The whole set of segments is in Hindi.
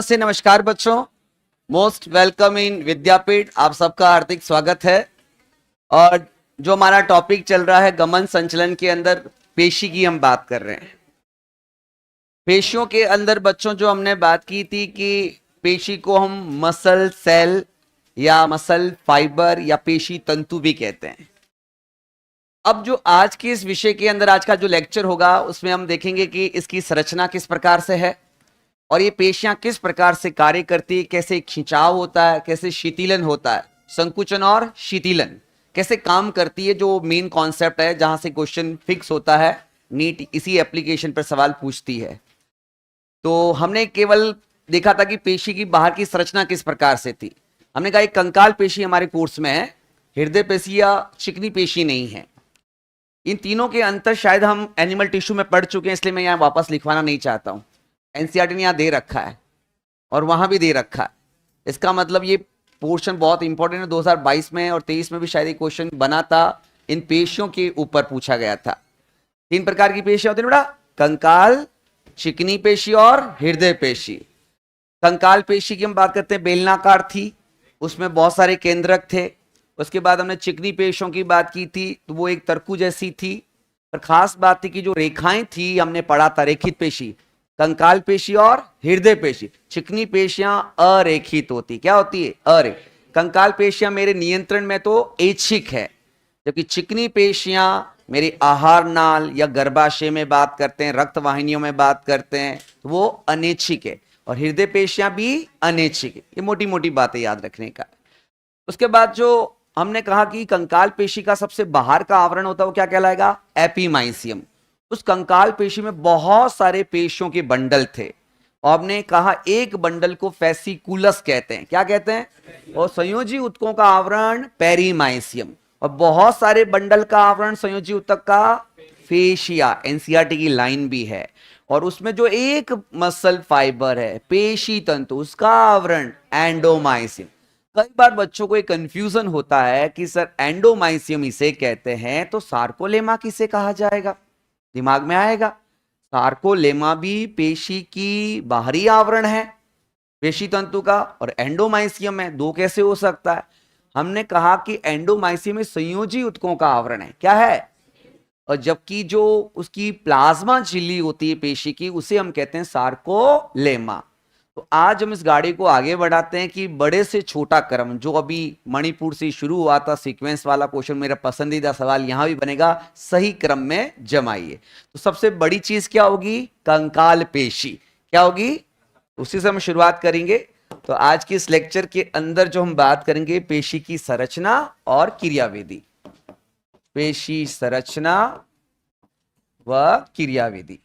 से नमस्कार बच्चों, मोस्ट वेलकम इन विद्यापीठ। आप सबका हार्दिक स्वागत है। और जो हमारा टॉपिक चल रहा है गमन संचलन के अंदर पेशी की हम बात कर रहे हैं। पेशियों के अंदर बच्चों जो हमने बात की थी कि पेशी को हम मसल सेल या मसल फाइबर या पेशी तंतु भी कहते हैं। अब जो आज के इस विषय के अंदर आज का जो लेक्चर होगा उसमें हम देखेंगे कि इसकी संरचना किस प्रकार से है और ये पेशियां किस प्रकार से कार्य करती है, कैसे खिंचाव होता है, कैसे शीतलन होता है, संकुचन और शीतलन कैसे काम करती है, जो मेन कॉन्सेप्ट है जहां से क्वेश्चन फिक्स होता है। नीट इसी एप्लीकेशन पर सवाल पूछती है। तो हमने केवल देखा था कि पेशी की बाहर की संरचना किस प्रकार से थी। हमने कहा एक कंकाल पेशी हमारे कोर्स में है, हृदय पेशी या चिकनी पेशी नहीं है। इन तीनों के अंतर शायद हम एनिमल टिश्यू में पढ़ चुके हैं, इसलिए मैं यहाँ वापस लिखवाना नहीं चाहता हूँ। एनसीईआरटी ने यहाँ दे रखा है और वहां भी दे रखा है। इसका मतलब ये पोर्शन बहुत इंपॉर्टेंट है। 2022 में और 23 में भी शायद एक क्वेश्चन बना था, इन पेशियों के ऊपर पूछा गया था। 3 प्रकार की पेशियां होती है बेटा, कंकाल, चिकनी पेशी और हृदय पेशी। कंकाल पेशी की हम बात करते हैं, बेलनाकार थी, उसमें बहुत सारे केंद्रक थे। उसके बाद हमने चिकनी पेशियों की बात की थी, तो वो एक तरकू जैसी थी। पर खास बात थी कि जो रेखाएं थी, हमने पढ़ा था रेखित पेशी, कंकाल पेशी और हृदय पेशी। चिकनी पेशियां अरेखित होती, क्या होती है? अरेखित। कंकाल पेशियां मेरे नियंत्रण में तो ऐच्छिक है, जबकि चिकनी पेशियां मेरी आहार नाल या गर्भाशय में बात करते हैं, रक्त वाहिनियों में बात करते हैं, तो वो अनैच्छिक है। और हृदय पेशियां भी अनैच्छिक है। ये मोटी मोटी बातें याद रखने का। उसके बाद जो हमने कहा कि कंकाल पेशी का सबसे बाहर का आवरण होता है वो क्या कहलाएगा? एपीमाइसियम। उस कंकाल पेशी में बहुत सारे पेशियों के बंडल थे और हमने कहा एक बंडल को फेसिकुलस कहते हैं। क्या कहते हैं? और संयोजी ऊतकों का आवरण पेरीमाइसियम, और बहुत सारे बंडल का आवरण संयोजी ऊतक का फेशिया। एनसीईआरटी की लाइन भी है। और उसमें जो एक मसल फाइबर है, पेशी तंतु, उसका आवरण एंडोमाइसियम। कई बार बच्चों को एक कंफ्यूजन होता है कि सर एंडोमाइसियम इसे कहते हैं तो सार्कोलेमा किसे कहा जाएगा? दिमाग में आएगा। सार्कोलेमा भी पेशी की बाहरी आवरण है, पेशी तंतु का, और एंडोमाइसियम है। दो कैसे हो सकता है? हमने कहा कि एंडोमाइसियम में संयोजी ऊतकों का आवरण है, क्या है? और जबकि जो उसकी प्लाज्मा झिल्ली होती है पेशी की, उसे हम कहते हैं सार्कोलेमा। तो आज हम इस गाड़ी को आगे बढ़ाते हैं कि बड़े से छोटा क्रम, जो अभी मणिपुर से शुरू हुआ था सीक्वेंस वाला क्वेश्चन, मेरा पसंदीदा सवाल यहां भी बनेगा, सही क्रम में जमाइए। तो सबसे बड़ी चीज क्या होगी? कंकाल पेशी। क्या होगी? उसी से हम शुरुआत करेंगे। तो आज के इस लेक्चर के अंदर जो हम बात करेंगे पेशी की संरचना और क्रियाविधि। पेशी संरचना व क्रियाविधि।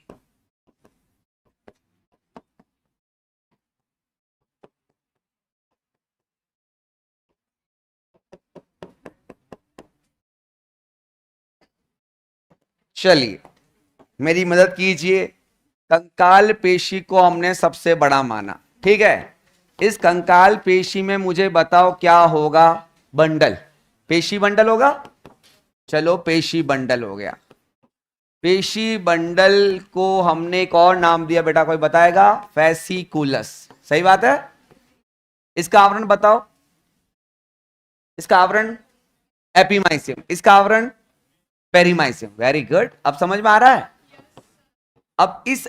चलिए मेरी मदद कीजिए। कंकाल पेशी को हमने सबसे बड़ा माना, ठीक है। इस कंकाल पेशी में मुझे बताओ क्या होगा? बंडल, पेशी बंडल होगा। चलो पेशी बंडल हो गया। पेशी बंडल को हमने एक और नाम दिया बेटा, कोई बताएगा? फेसिकुलस। सही बात है। इसका आवरण बताओ। इसका आवरण एपीमाइसियम, इसका आवरण पेरीमाइसियम। वेरी गुड, अब समझ में आ रहा है। अब इस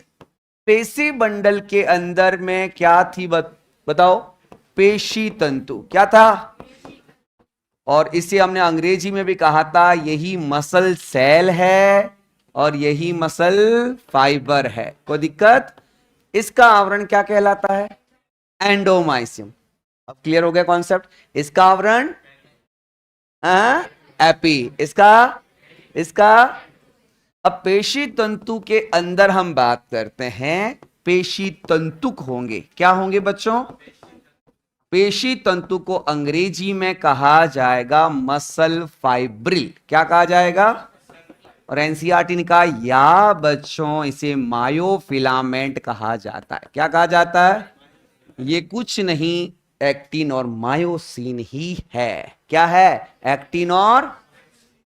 पेशी बंडल के अंदर में क्या थी बताओ? पेशी तंतु। क्या था? और इसे हमने अंग्रेजी में भी कहा था, यही मसल सेल है और यही मसल फाइबर है। कोई दिक्कत? इसका आवरण क्या कहलाता है? एंडोमाइसियम। अब क्लियर हो गया कॉन्सेप्ट। इसका आवरण एपी, इसका अब पेशी तंतु के अंदर हम बात करते हैं, पेशी तंतुक होंगे। क्या होंगे बच्चों? पेशी तंतु को अंग्रेजी में कहा जाएगा मसल फाइब्रिल। क्या कहा जाएगा? और एनसीईआरटी ने कहा या बच्चों इसे मायोफिलामेंट कहा जाता है। क्या कहा जाता है? ये कुछ नहीं, एक्टिन और मायोसिन ही है। क्या है? एक्टिन और।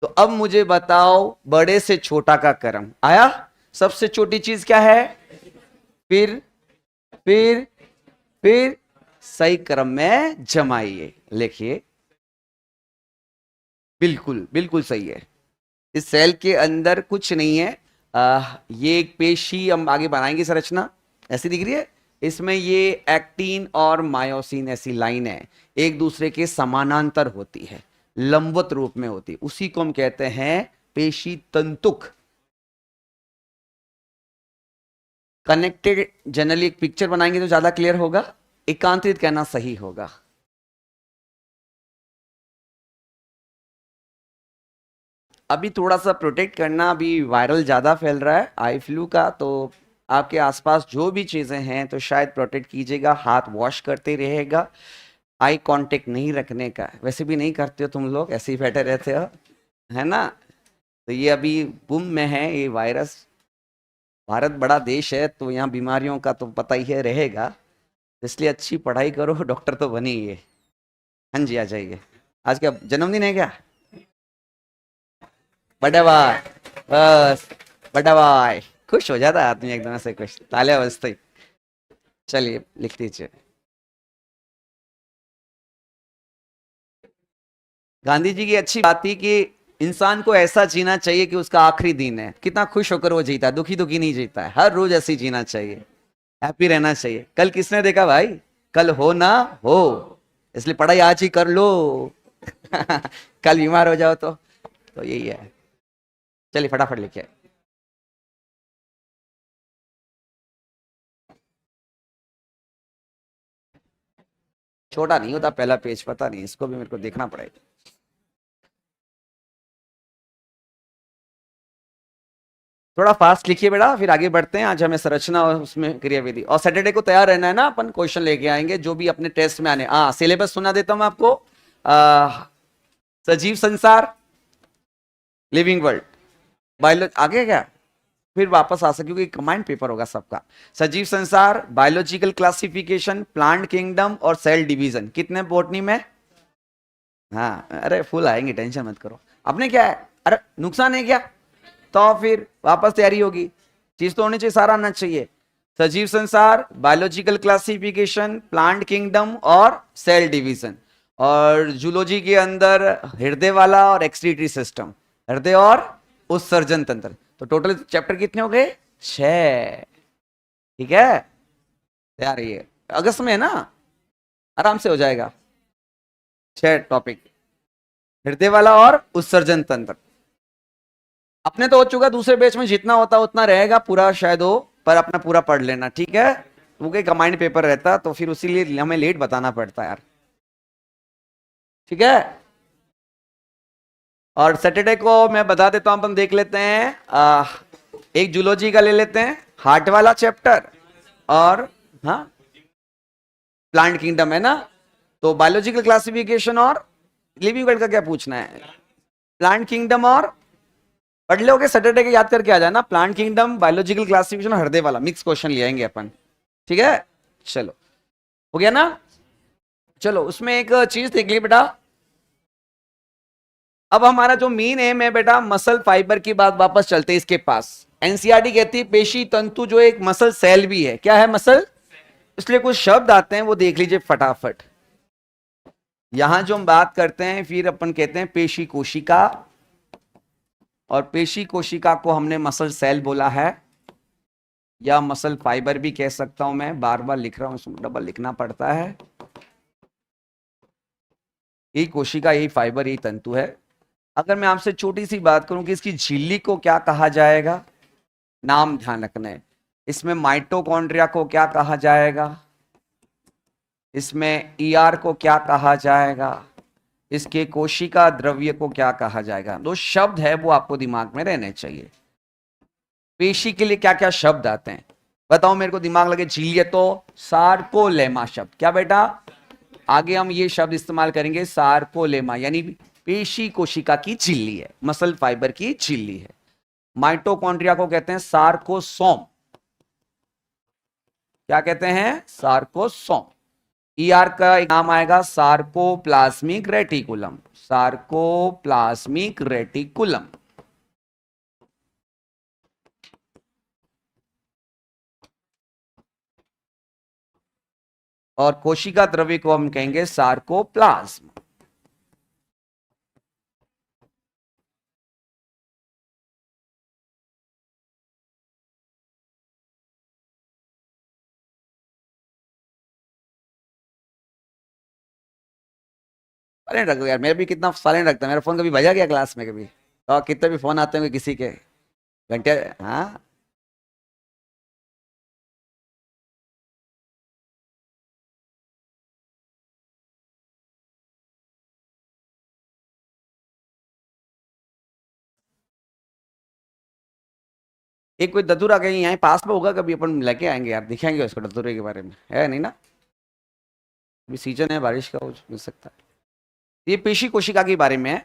तो अब मुझे बताओ बड़े से छोटा का क्रम आया। सबसे छोटी चीज क्या है? फिर फिर सही क्रम में जमाइए। लिखिए, बिल्कुल बिल्कुल सही है। इस सेल के अंदर कुछ नहीं है। ये एक पेशी हम आगे बनाएंगे संरचना, ऐसी दिख रही है। इसमें ये एक्टिन और मायोसिन ऐसी लाइन है, एक दूसरे के समानांतर होती है, लंबवत रूप में होती है, उसी को हम कहते हैं पेशी तंतुक। कनेक्टेड जनरली एक पिक्चर बनाएंगे तो ज्यादा क्लियर होगा, एकांतरित कहना सही होगा। अभी थोड़ा सा प्रोटेक्ट करना, अभी वायरल ज़्यादा फैल रहा है आई फ्लू का, तो आपके आसपास जो भी चीज़ें हैं तो शायद प्रोटेक्ट कीजिएगा, हाथ वॉश करते रहेगा, आई कांटेक्ट नहीं रखने का। वैसे भी नहीं करते हो तुम लोग, ऐसे ही बैठे रहते हो, है ना। तो ये अभी बूम में है ये वायरस। भारत बड़ा देश है तो यहाँ बीमारियों का तो पता ही है रहेगा, इसलिए अच्छी पढ़ाई करो, डॉक्टर तो बनिए। हाँ जी, आ जाइए। आज क्या जन्मदिन है क्या? बड़ा भाई, बस बड़ा भाई। खुश हो जाता है आदमी एकदम से, खुश, ताले बजते ही। चलिए लिख दीजिए। गांधी जी की अच्छी बात थी कि इंसान को ऐसा जीना चाहिए कि उसका आखिरी दिन है, कितना खुश होकर वो जीता है, दुखी दुखी नहीं जीता है, हर रोज ऐसे ही जीना चाहिए, हैप्पी रहना चाहिए। कल किसने देखा भाई, कल हो ना हो, इसलिए पढ़ाई आज ही कर लो। कल बीमार हो जाओ तो यही है। चलिए फटाफट लिखिए। छोटा नहीं होता पहला पेज, पता नहीं, इसको भी मेरे को देखना पड़ेगा। थोड़ा फास्ट लिखिए बेटा, फिर आगे बढ़ते हैं। आज हमें संरचना और उसमें क्रियाविधि, और सैटरडे को तैयार रहना है ना, अपन क्वेश्चन लेके आएंगे जो भी अपने टेस्ट में आने। हाँ, सिलेबस सुना देता हूं आपको। सजीव संसार, लिविंग वर्ल्ड, बायोलॉजी आगे क्या, फिर वापस आ सके क्योंकि कमांड पेपर होगा सबका। सजीव संसार, बायोलॉजिकल क्लासिफिकेशन, प्लांट किंगडम और सेल डिवीजन, कितने बोटनी में? हाँ, अरे फुल आएंगे, टेंशन मत करो। अपने क्या है, अरे नुकसान है क्या, तो फिर वापस तैयारी होगी। चीज तो होनी चाहिए, सारा आना चाहिए। सजीव संसार, बायोलॉजिकल क्लासिफिकेशन, प्लांट किंगडम और सेल डिवीजन। और जूलॉजी के अंदर हृदय वाला और एक्सक्रीटरी सिस्टम, हृदय और उत्सर्जन तंत्र। तो टोटल चैप्टर कितने हो गए? 6। ठीक है, तैयार रहिए, अगस्त में है ना, आराम से हो जाएगा। 6 टॉपिक, हृदय वाला और उत्सर्जन तंत्र। अपने तो हो चुका, दूसरे बैच में जितना होता उतना रहेगा, पूरा शायद हो, पर अपना पूरा पढ़ लेना, ठीक है। वो कहीं कमांड पेपर रहता तो फिर उसी लिए हमें लेट बताना पड़ता यार, ठीक है। और सैटरडे को मैं बता देता हूं, अपन देख लेते हैं, एक जूलॉजी का ले लेते हैं, हार्ट वाला चैप्टर, और हाँ प्लांट किंगडम है ना, तो बायोलॉजिकल क्लासिफिकेशन और लिविंग वर्ल्ड का क्या पूछना है, प्लांट किंगडम और पढ़ लोगे सैटरडे के, याद करके आ जाना, प्लांट किंगडम, बायोलॉजिकल क्लासिफिकेशन, हृदय वाला मिक्स क्वेश्चन ले आएंगे अपन, ठीक है। चलो, हो गया ना। चलो उसमें एक चीज देख ली बेटा, अब हमारा जो मेन एम है बेटा, मसल फाइबर की बात, वापस चलते हैं इसके पास। एनसीईआरटी कहती है पेशी तंतु जो एक मसल सेल भी है, क्या है, मसल। इसलिए कुछ शब्द आते हैं वो देख लीजिए फटाफट। यहां जो हम बात करते हैं, फिर अपन कहते हैं पेशी कोशिका, और पेशी कोशिका को हमने मसल सेल बोला है, या मसल फाइबर भी कह सकता हूं मैं, बार बार लिख रहा हूं, इसमें डबल लिखना पड़ता है। यही कोशिका, यही फाइबर, यही तंतु है। अगर मैं आपसे छोटी सी बात करूं कि इसकी झिल्ली को क्या कहा जाएगा, नाम ध्यान रखना है। इसमें माइटोकॉन्ड्रिया को क्या कहा जाएगा, इसमें ईआर को क्या कहा जाएगा, इसके कोशिका द्रव्य को क्या कहा जाएगा। दो शब्द है वो आपको दिमाग में रहने चाहिए। पेशी के लिए क्या क्या शब्द आते हैं बताओ मेरे को, दिमाग लगे। झिल्ली तो सार्कोलेमा शब्द, क्या बेटा, आगे हम ये शब्द इस्तेमाल करेंगे, सार्कोलेमा, यानी पेशी कोशिका की झिल्ली है, मसल फाइबर की झिल्ली है। माइटोकॉन्ड्रिया को कहते हैं सार्कोसोम, क्या कहते हैं, सार्कोसोम। ईआर का एक नाम आएगा सार्कोप्लाज्मिक रेटिकुलम, सार्कोप्लाज्मिक रेटिकुलम। और कोशिका द्रव्य को हम कहेंगे सार्कोप्लाज्म। साइलेंट रख दो यार, मेरा भी कितना साइलेंट रखता है, मेरा फोन कभी बजा गया क्लास में कभी? और कितने भी फोन आते होंगे किसी के, घंटे। हाँ, एक कोई ददूरा कहीं यहाँ पास में होगा, कभी अपन लेके आएंगे यार, दिखाएंगे उसको ददूरे के बारे में, है नहीं ना? अभी सीजन है बारिश का, वो मिल सकता है। ये पेशी कोशिका के बारे में है।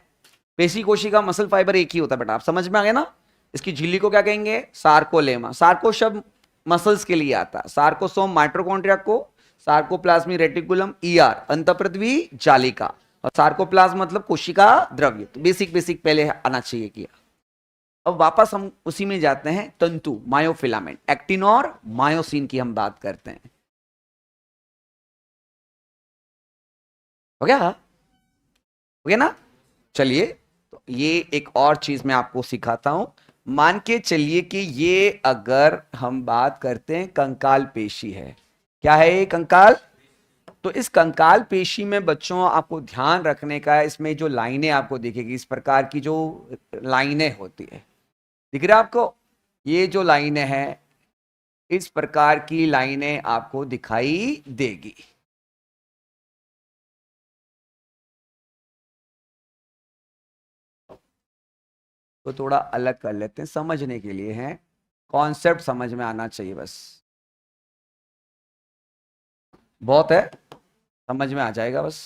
पेशी कोशिका मसल फाइबर एक ही होता है बेटा, आप समझ में आ गए ना? इसकी झिल्ली को क्या कहेंगे? सार्कोलेमा। सार्को शब्द मसल्स के लिए आता है। सार्कोसोम माइटोकॉन्ड्रिया को, सार्कोप्लाज्मी रेटिकुलम ईआर अंतःपृथ्वी जालिका, और सार्कोप्लाज्म मतलब कोशिका द्रव्य। तो बेसिक बेसिक पहले आना चाहिए किया। अब वापस हम उसी में जाते हैं, तंतु मायोफिलामेंट, एक्टिन और मायोसिन की हम बात करते हैं। हो गया? हो गया ना? चलिए, तो ये एक और चीज मैं आपको सिखाता हूं। मान के चलिए कि ये अगर हम बात करते हैं कंकाल पेशी है। क्या है ये? कंकाल। तो इस कंकाल पेशी में बच्चों आपको ध्यान रखने का है, इसमें जो लाइनें आपको दिखेगी, इस प्रकार की जो लाइनें होती है, दिख रहा है आपको? ये जो लाइनें हैं, इस प्रकार की लाइनें आपको दिखाई देगी। तो थोड़ा अलग कर लेते हैं, समझने के लिए है, कॉन्सेप्ट समझ में आना चाहिए बस, बहुत है, समझ में आ जाएगा बस।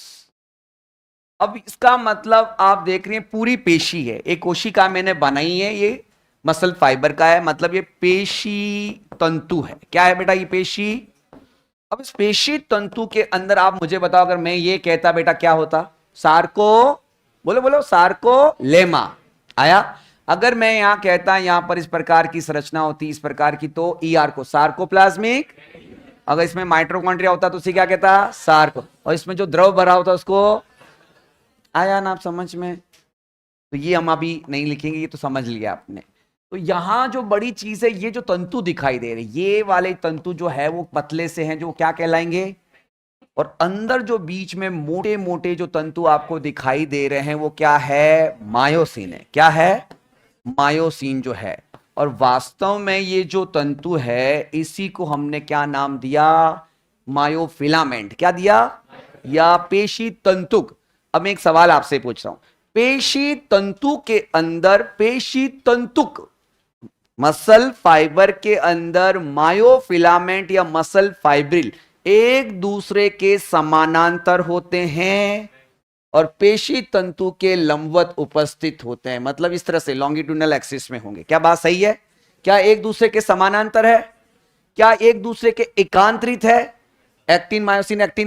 अब इसका मतलब आप देख रहे हैं पूरी पेशी है, एक कोशिका मैंने बनाई है, ये मसल फाइबर का है, मतलब ये पेशी तंतु है। क्या है बेटा? ये पेशी। अब इस पेशी तंतु के अंदर आप मुझे बताओ, अगर मैं ये कहता बेटा, क्या होता? सार्को, बोलो बोलो, सार्को लेमा आया। अगर मैं यहां कहता यहां पर इस प्रकार की संरचना होती, इस प्रकार की, तो ईआर को सार्कोप्लाज्मिक। अगर इसमें माइटोकॉन्ड्रिया होता तो उसे क्या कहता? सार्को। और इसमें जो द्रव भरा होता उसको, आया ना आप समझ में? तो ये हम अभी नहीं लिखेंगे, ये तो समझ लिया आपने। तो यहां जो बड़ी चीज है, ये जो तंतु दिखाई दे रहे, ये वाले तंतु जो है वो पतले से हैं, जो क्या कहलाएंगे? और अंदर जो बीच में मोटे मोटे जो तंतु आपको दिखाई दे रहे हैं, वो क्या है? मायोसिन है। क्या है? मायोसिन जो है। और वास्तव में ये जो तंतु है, इसी को हमने क्या नाम दिया? मायोफिलामेंट। क्या दिया? या पेशी तंतुक। अब मैं एक सवाल आपसे पूछ रहा हूं, पेशी तंतु के अंदर, पेशी तंतुक मसल फाइबर के अंदर मायोफिलामेंट या मसल फाइब्रिल एक दूसरे के समानांतर होते हैं और पेशी तंतु के लंबवत उपस्थित होते हैं, मतलब इस तरह से लॉन्गिट्यूडनल एक्सिस में होंगे। क्या बात सही है? क्या एक दूसरे के समानांतर है? क्या एक दूसरे के एकांतरित है? एक्टिन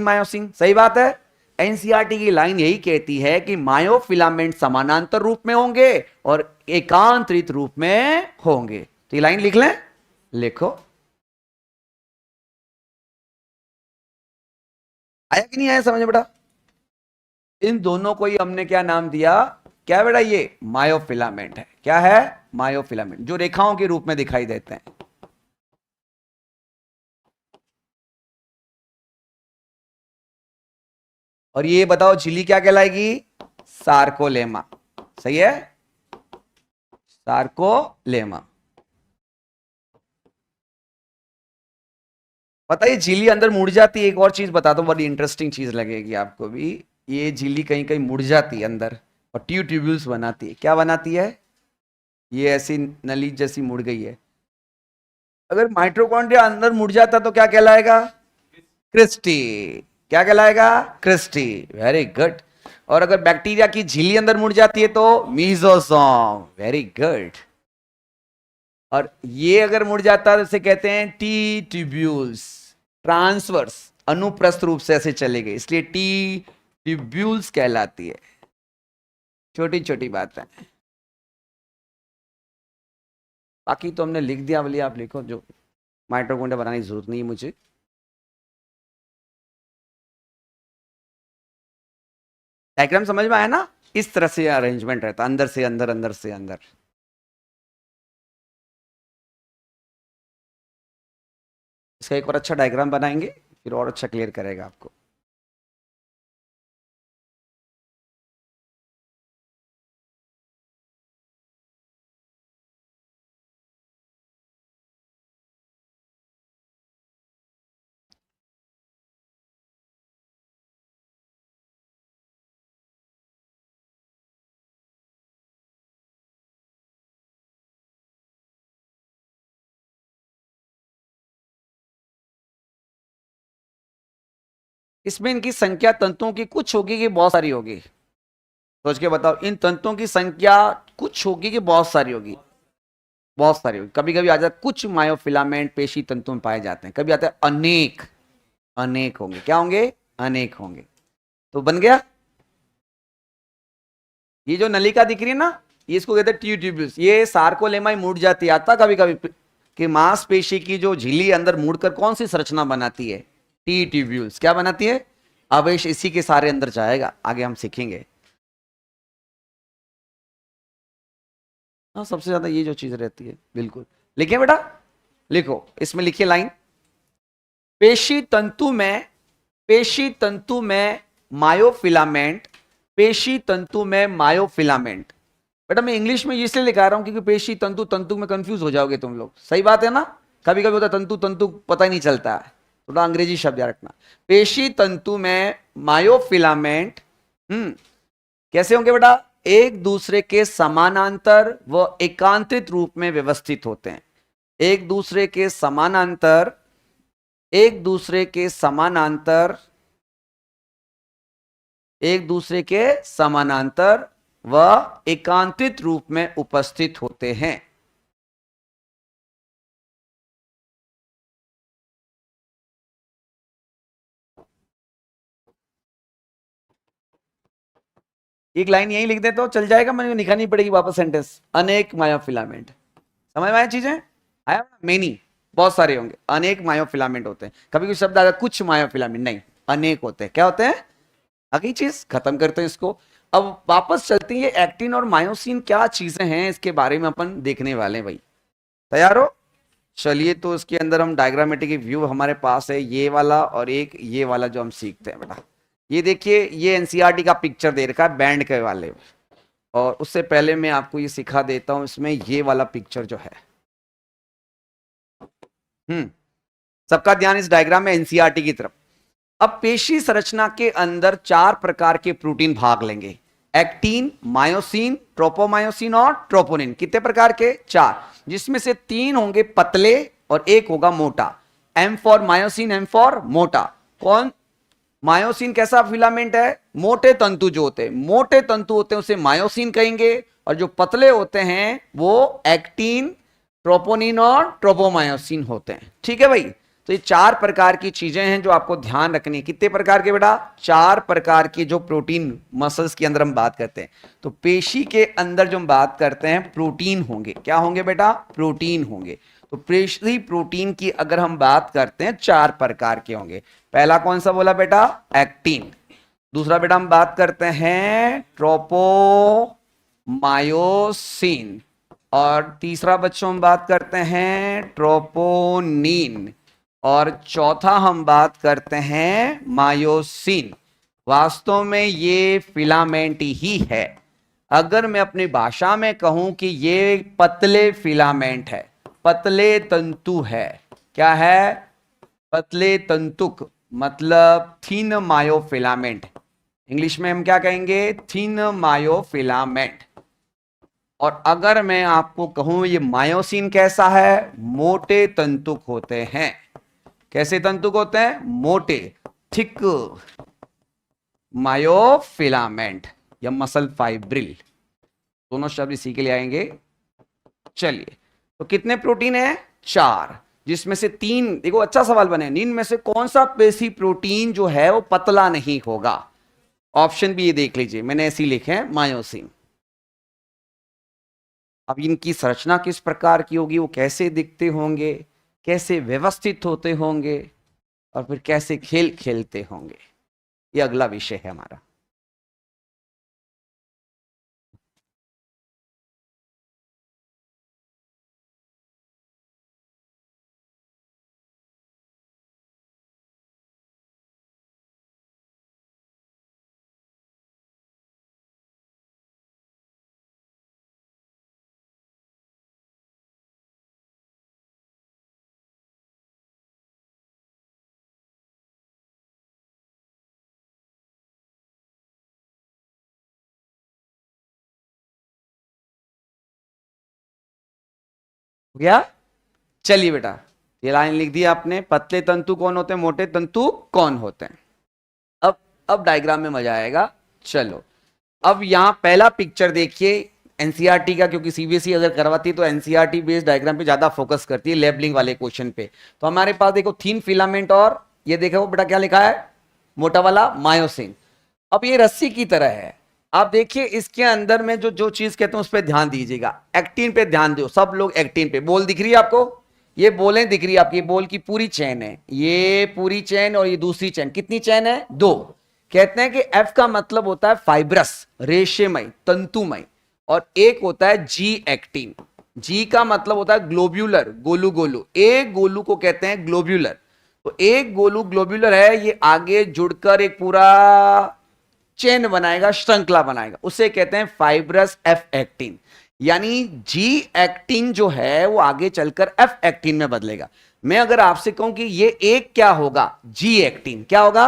मायोसिन, सही बात है। एनसीईआरटी की लाइन यही कहती है कि मायोफिलामेंट समानांतर रूप में होंगे और एकांतरित रूप में होंगे। तो ये लाइन लिख लें, लिखो। आया कि नहीं आया समझ में बेटा? इन दोनों को ही हमने क्या नाम दिया? क्या बेटा? ये मायोफिलामेंट है। क्या है? मायोफिलामेंट, जो रेखाओं के रूप में दिखाई देते हैं। और ये बताओ झिल्ली क्या कहलाएगी? सार्कोलेमा। सही है, सार्कोलेमा। पता है झिल्ली अंदर मुड़ जाती है, एक और चीज बता दो, बड़ी इंटरेस्टिंग चीज लगेगी आपको भी। ये झिल्ली कहीं कहीं मुड़ जाती है अंदर और ट्यूब्यूल्स बनाती है। क्या बनाती है? ये ऐसी नली जैसी मुड़ गई है। अगर माइटोकॉन्ड्रिया अंदर मुड़ जाता तो क्या कहलाएगा? क्रिस्टी। क्या कहलाएगा? क्रिस्टी। Very good. और अगर बैक्टीरिया की झिल्ली अंदर मुड़ जाती है तो मीजोसोम। Very good. और ये अगर मुड़ जाता है तो इसे कहते हैं टी ट्यूब्यूल्स। ट्रांसवर्स, अनुप्रस्थ रूप से ऐसे चले गए, इसलिए टी ट्यूब्यूल्स कहलाती है। छोटी छोटी बात है, बाकी तो हमने लिख दिया, बोलिए आप लिखो, जो माइटोकॉन्ड्रिया बनाने की जरूरत नहीं है मुझे। डायग्राम समझ में आया ना? इस तरह से अरेंजमेंट रहता, अंदर से अंदर, अंदर से अंदर। इसका एक और अच्छा डायग्राम बनाएंगे, फिर और अच्छा क्लियर करेगा आपको। इसमें इनकी संख्या तंतुओं की कुछ होगी कि बहुत सारी होगी? सोच के बताओ, इन तंतुओं की संख्या कुछ होगी कि बहुत सारी होगी? बहुत सारी होगी। कभी कभी आ जाता है कुछ मायोफिलामेंट पेशी तंतु में पाए जाते हैं, कभी आता है अनेक। अनेक होंगे, क्या होंगे? अनेक होंगे। तो बन गया। ये जो नलिका दिख रही है ना, ये इसको कहते हैं ट्यूब्यूल्स। ये सार्कोलेमाई मुड़ जाती है, आता कभी कभी कि मांसपेशी की जो झिल्ली अंदर मुड़कर कौन सी संरचना बनाती है? T tubules. क्या बनाती है? आवेश इसी के सारे अंदर जाएगा, आगे हम सीखेंगे। हाँ, सबसे ज्यादा ये जो चीज रहती है, बिल्कुल। लिखिए बेटा, लिखो, इसमें लिखिए लाइन। पेशी तंतु में, पेशी तंतु में मायोफिलामेंट, पेशी तंतु में मायोफिलामेंट। बेटा मैं इंग्लिश में इसलिए लिखा रहा हूं क्योंकि पेशी तंतु तंतु में कंफ्यूज हो जाओगे तुम लोग। सही बात है ना? कभी कभी होता है तंतु तंतु पता ही नहीं चलता है, थोड़ा अंग्रेजी शब्द याद रखना। पेशी तंतु में मायोफिलामेंट कैसे होंगे बेटा? एक दूसरे के समानांतर व एकांतरित रूप में व्यवस्थित होते हैं। एक दूसरे के समानांतर, एक दूसरे के समानांतर, एक दूसरे के समानांतर व एकांतरित रूप में उपस्थित होते हैं। एक लाइन यही लिख देता हूं, चल जाएगा, मुझे लिखानी पड़ेगी वापस सेंटेंस। अनेक मायोफिलामेंट। समझ में आया चीजें? आया? मेनी, बहुत सारे होंगे। अनेक मायोफिलामेंट होते हैं। कभी कोई शब्द आता कुछ मायोफिलामेंट नहीं, अनेक होते हैं। क्या होते हैं? अगली चीज खत्म करते हैं इसको। अब वापस चलते हैं, ये एक्टिन और मायोसिन क्या चीजें हैं, इसके बारे में अपन देखने वाले हैं भाई। तैयार हो? चलिए, तो इसके अंदर हम डायग्रामेटिक व्यू हमारे पास है, ये वाला और एक ये वाला जो हम सीखते हैं बेटा। ये देखिए, ये एनसीईआरटी का पिक्चर दे रखा है बैंड के वाले। और उससे पहले मैं आपको ये सिखा देता हूं, इसमें ये वाला पिक्चर जो है। सबका ध्यान इस डायग्राम में एनसीईआरटी की तरफ। अब पेशी संरचना के अंदर 4 प्रकार के प्रोटीन भाग लेंगे। एक्टिन, मायोसिन, ट्रोपोमायोसिन और ट्रोपोनिन। कितने प्रकार के? 4, जिसमें से 3 होंगे पतले और 1 होगा मोटा। M for myosin, M for मोटा। कौन? मायोसिन कैसा फिलामेंट है? मोटे तंतु जो होते हैं, मोटे तंतु होते हैं उसे मायोसिन कहेंगे। और जो पतले होते हैं वो एक्टिन, ट्रोपोनिन और ट्रोपोमायोसिन होते हैं। ठीक है भाई? तो ये 4 प्रकार की चीजें हैं जो आपको ध्यान रखनी है। कितने प्रकार के बेटा? 4 प्रकार की जो प्रोटीन मसल्स के अंदर हम बात करते हैं। तो पेशी के अंदर जो हम बात करते हैं प्रोटीन होंगे। क्या होंगे बेटा? प्रोटीन होंगे। तो पेशी प्रोटीन की अगर हम बात करते हैं 4 प्रकार के होंगे। पहला कौन सा बोला बेटा? एक्टिन। दूसरा बेटा हम बात करते हैं ट्रोपोमायोसिन। और तीसरा बच्चों हम बात करते हैं ट्रोपोनिन। और चौथा हम बात करते हैं मायोसिन। वास्तव में ये फिलामेंट ही है। अगर मैं अपनी भाषा में कहूं कि ये पतले फिलामेंट है, पतले तंतु है। क्या है? पतले तंतुक, मतलब थिन मायोफिलामेंट। इंग्लिश में हम क्या कहेंगे? Thin myofilament. और अगर मैं आपको कहूं ये मायोसिन कैसा है? मोटे तंतुक होते हैं। कैसे तंतुक होते हैं? मोटे, थिक मायोफिलामेंट या मसल फाइब्रिल, दोनों शब्द इसी के लिए आएंगे। चलिए, तो कितने प्रोटीन है? 4, जिसमें से 3, देखो अच्छा सवाल बने, इनमें से कौन सा पेशी प्रोटीन जो है वो पतला नहीं होगा? ऑप्शन भी ये देख लीजिए, मैंने ऐसे लिखे हैं मायोसिन। अब इनकी संरचना किस प्रकार की होगी, वो कैसे दिखते होंगे, कैसे व्यवस्थित होते होंगे, और फिर कैसे खेल खेलते होंगे, ये अगला विषय है हमारा। हो गया? चलिए बेटा, ये लाइन लिख दी आपने, पतले तंतु कौन होते हैं, मोटे तंतु कौन होते हैं। अब डायग्राम में मजा आएगा। चलो अब यहां पहला पिक्चर देखिए एनसीईआरटी का, क्योंकि सीबीएसई अगर करवाती है तो एनसीईआरटी बेस्ड डायग्राम पे ज्यादा फोकस करती है लेबलिंग वाले क्वेश्चन पे। तो हमारे पास देखो थीन फिलामेंट, और ये देखो बेटा क्या लिखा है, मोटा वाला मायोसिन। अब ये रस्सी की तरह है। आप देखिए इसके अंदर में जो जो चीज कहते हैं उस पर ध्यान दीजिएगा। एक्टिन पे ध्यान दो, सब लोग एक्टिन पे। बोल दिख रही है आपको, ये बोलें दिख रही है आपकी, बोल की पूरी चेन है, ये पूरी चेन और ये दूसरी चेन। कितनी चेन है? 2। कहते हैं कि एफ का मतलब होता है फाइब्रस, रेशेमय, तंतुमय, और एक होता है जी एक्टिन। जी का मतलब होता है ग्लोब्यूलर, गोलू गोलू। एक गोलू को कहते हैं ग्लोब्यूलर। तो एक गोलू ग्लोब्यूलर है, ये आगे जुड़कर एक पूरा चेन बनाएगा, श्रृंखला बनाएगा, उसे कहते हैं फाइब्रस एफ एक्टिन। यानी जी एक्टिन जो है वो आगे चलकर एफ एक्टिन में बदलेगा। मैं अगर आपसे कहूं कि ये एक क्या होगा, जी एक्टिन क्या होगा,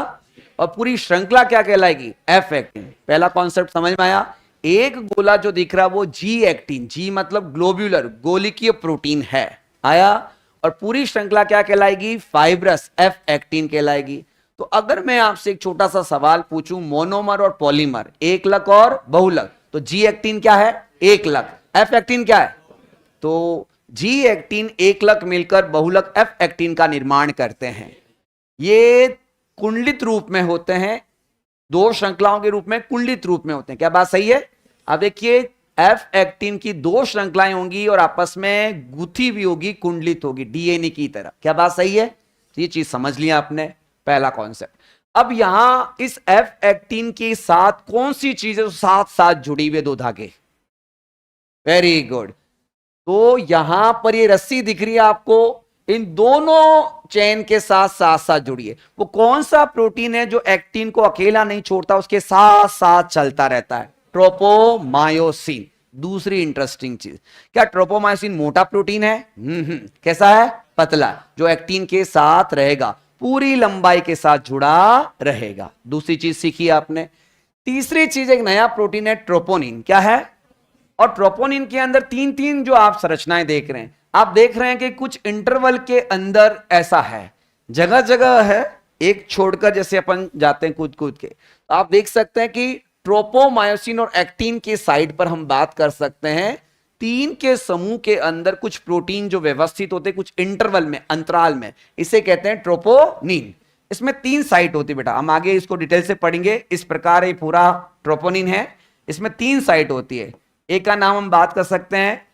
और पूरी श्रृंखला क्या कहलाएगी, एफ एक्टिन। पहला कॉन्सेप्ट समझ में आया। एक गोला जो दिख रहा है वो जी एक्टिन, जी मतलब ग्लोब्यूलर, गोलिकीय प्रोटीन है, आया। और पूरी श्रृंखला क्या कहलाएगी, फाइब्रस एफ एक्टिन कहलाएगी। तो अगर मैं आपसे एक छोटा सा सवाल पूछूं, मोनोमर और पॉलीमर, एकलक और बहुलक, तो जी एक्टिन क्या है, एकलक, एफ एक्टिन क्या है, तो जी एक्टिन एकलक मिलकर बहुलक एफ एक्टिन का निर्माण करते हैं। ये कुंडलित रूप में होते हैं, 2 श्रृंखलाओं के रूप में, कुंडलित रूप में होते हैं। क्या बात सही है? अब देखिए एफ एक्टिन की 2 श्रृंखलाएं होंगी और आपस में गुथी भी होगी, कुंडलित होगी, डीएनए की तरह। क्या बात सही है? तो ये चीज समझ लिया आपने, पहला कॉन्सेप्ट। अब यहां इस एफ एक्टिन के साथ कौन सी चीजें साथ साथ जुड़ी हुई, 2 धागे। Very good. तो यहां पर ये रस्सी दिख रही है आपको, इन दोनों चेन के साथ साथ साथ जुड़ी है। वो कौन सा प्रोटीन है जो एक्टिन को अकेला नहीं छोड़ता, उसके साथ साथ चलता रहता है, ट्रोपोमायोसिन। दूसरी इंटरेस्टिंग चीज, क्या ट्रोपोमायोसिन मोटा प्रोटीन है? कैसा है? पतला, जो एक्टिन के साथ रहेगा, पूरी लंबाई के साथ जुड़ा रहेगा। दूसरी चीज सीखी आपने। तीसरी चीज, एक नया प्रोटीन है ट्रोपोनिन। क्या है? और ट्रोपोनिन के अंदर 3 जो आप संरचनाएं देख रहे हैं, आप देख रहे हैं कि कुछ इंटरवल के अंदर ऐसा है, जगह जगह है, एक छोड़कर जैसे अपन जाते हैं कूद कूद के। तो आप देख सकते हैं कि ट्रोपोमायोसिन और एक्टिन के साइड पर हम बात कर सकते हैं 3 के समूह के अंदर कुछ प्रोटीन जो व्यवस्थित होते हैं कुछ इंटरवल में, अंतराल में, इसे कहते हैं ट्रोपोनिन। इसमें 3 साइट होती है बेटा, हम आगे इसको डिटेल से पढ़ेंगे। इस प्रकार ये पूरा ट्रोपोनिन है, इसमें 3 साइट होती है। एक का नाम हम बात कर सकते हैं,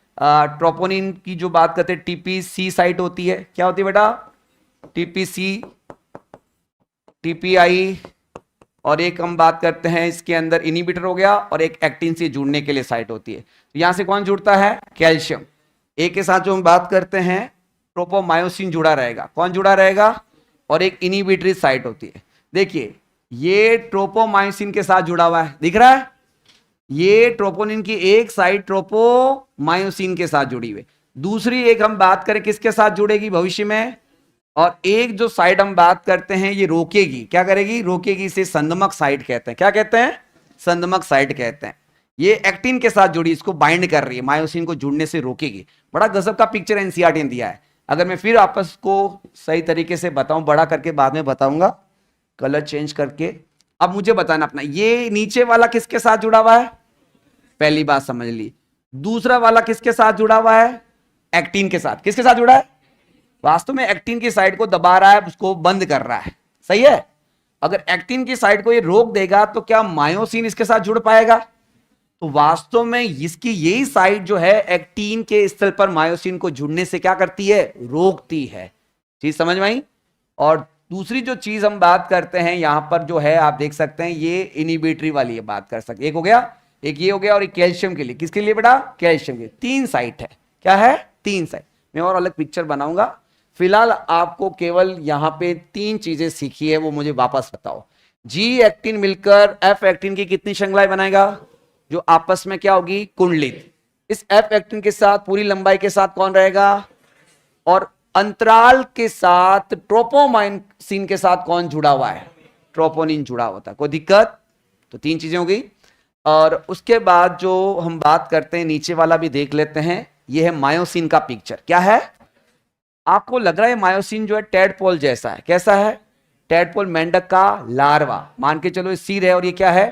ट्रोपोनिन की जो बात करते हैं टीपीसी साइट होती है। क्या होती है बेटा? टीपीसी, टीपीआई, और एक हम बात करते हैं इसके अंदर इनिबिटर हो गया, और एक एक्टिन से जुड़ने के लिए साइट होती है। तो यहां से कौन जुड़ता है? कैल्शियम। एक के साथ जो हम बात करते हैं ट्रोपोमायोसिन जुड़ा रहेगा। कौन जुड़ा रहेगा? और एक इनिबिटरी साइट होती है। देखिए ये ट्रोपोमायोसिन के साथ जुड़ा हुआ है, दिख रहा है? ये ट्रोपोनिन की एक साइड ट्रोपोमायोसिन के साथ जुड़ी हुई, दूसरी एक हम बात करें किसके साथ जुड़ेगी भविष्य में, और एक जो साइड हम बात करते हैं ये रोकेगी। क्या करेगी? रोकेगी। इसे संदमक साइड कहते हैं। क्या कहते हैं? संदमक साइड कहते हैं। ये एक्टिन के साथ जुड़ी, इसको बाइंड कर रही है, मायोसिन को जुड़ने से रोकेगी। बड़ा गजब का पिक्चर एनसीईआरटी ने दिया है। अगर मैं फिर आपस को सही तरीके से बताऊं, बड़ा करके बाद में बताऊंगा, कलर चेंज करके। अब मुझे बताना अपना, ये नीचे वाला किसके साथ जुड़ा हुआ है? पहली बात समझ ली। दूसरा वाला किसके साथ जुड़ा हुआ है? एक्टिन के साथ। किसके साथ जुड़ा है? वास्तव में एक्टिन की साइड को दबा रहा है, उसको बंद कर रहा है, सही है। अगर एक्टिन की साइड को ये रोक देगा तो क्या मायोसिन इसके साथ जुड़ पाएगा? तो वास्तव में इसकी यही साइड जो है एक्टिन के स्थल पर मायोसिन को जुड़ने से क्या करती है? रोकती है। चीज समझ में आई? और दूसरी जो चीज हम बात करते हैं यहां पर जो है, आप देख सकते हैं ये इनिबिटरी वाली है, बात कर सकते। एक हो गया, एक ये हो गया, और एक कैल्शियम के लिए। किसके लिए बेटा? कैल्शियम के। 3 साइट है। क्या है? 3 साइट। मैं और अलग पिक्चर बनाऊंगा, फिलहाल आपको केवल यहां पे 3 चीजें सीखी है, वो मुझे वापस बताओ। जी एक्टिन मिलकर एफ एक्टिन की कितनी श्रृंखलाएं बनाएगा, जो आपस में क्या होगी? कुंडलित। इस एफ एक्टिन के साथ पूरी लंबाई के साथ कौन रहेगा? और अंतराल के साथ ट्रोपोमायोसिन के साथ कौन जुड़ा हुआ है? ट्रोपोनिन जुड़ा होता है। कोई दिक्कत? तो 3 चीजें हो गई। और उसके बाद जो हम बात करते हैं, नीचे वाला भी देख लेते हैं। ये है मायोसिन का पिक्चर। क्या है? आपको लग रहा है मायोसिन जो है टेडपोल जैसा है। कैसा है? टेडपोल, मेंढक का लार्वा मान के चलो, ये सिर है और ये क्या है?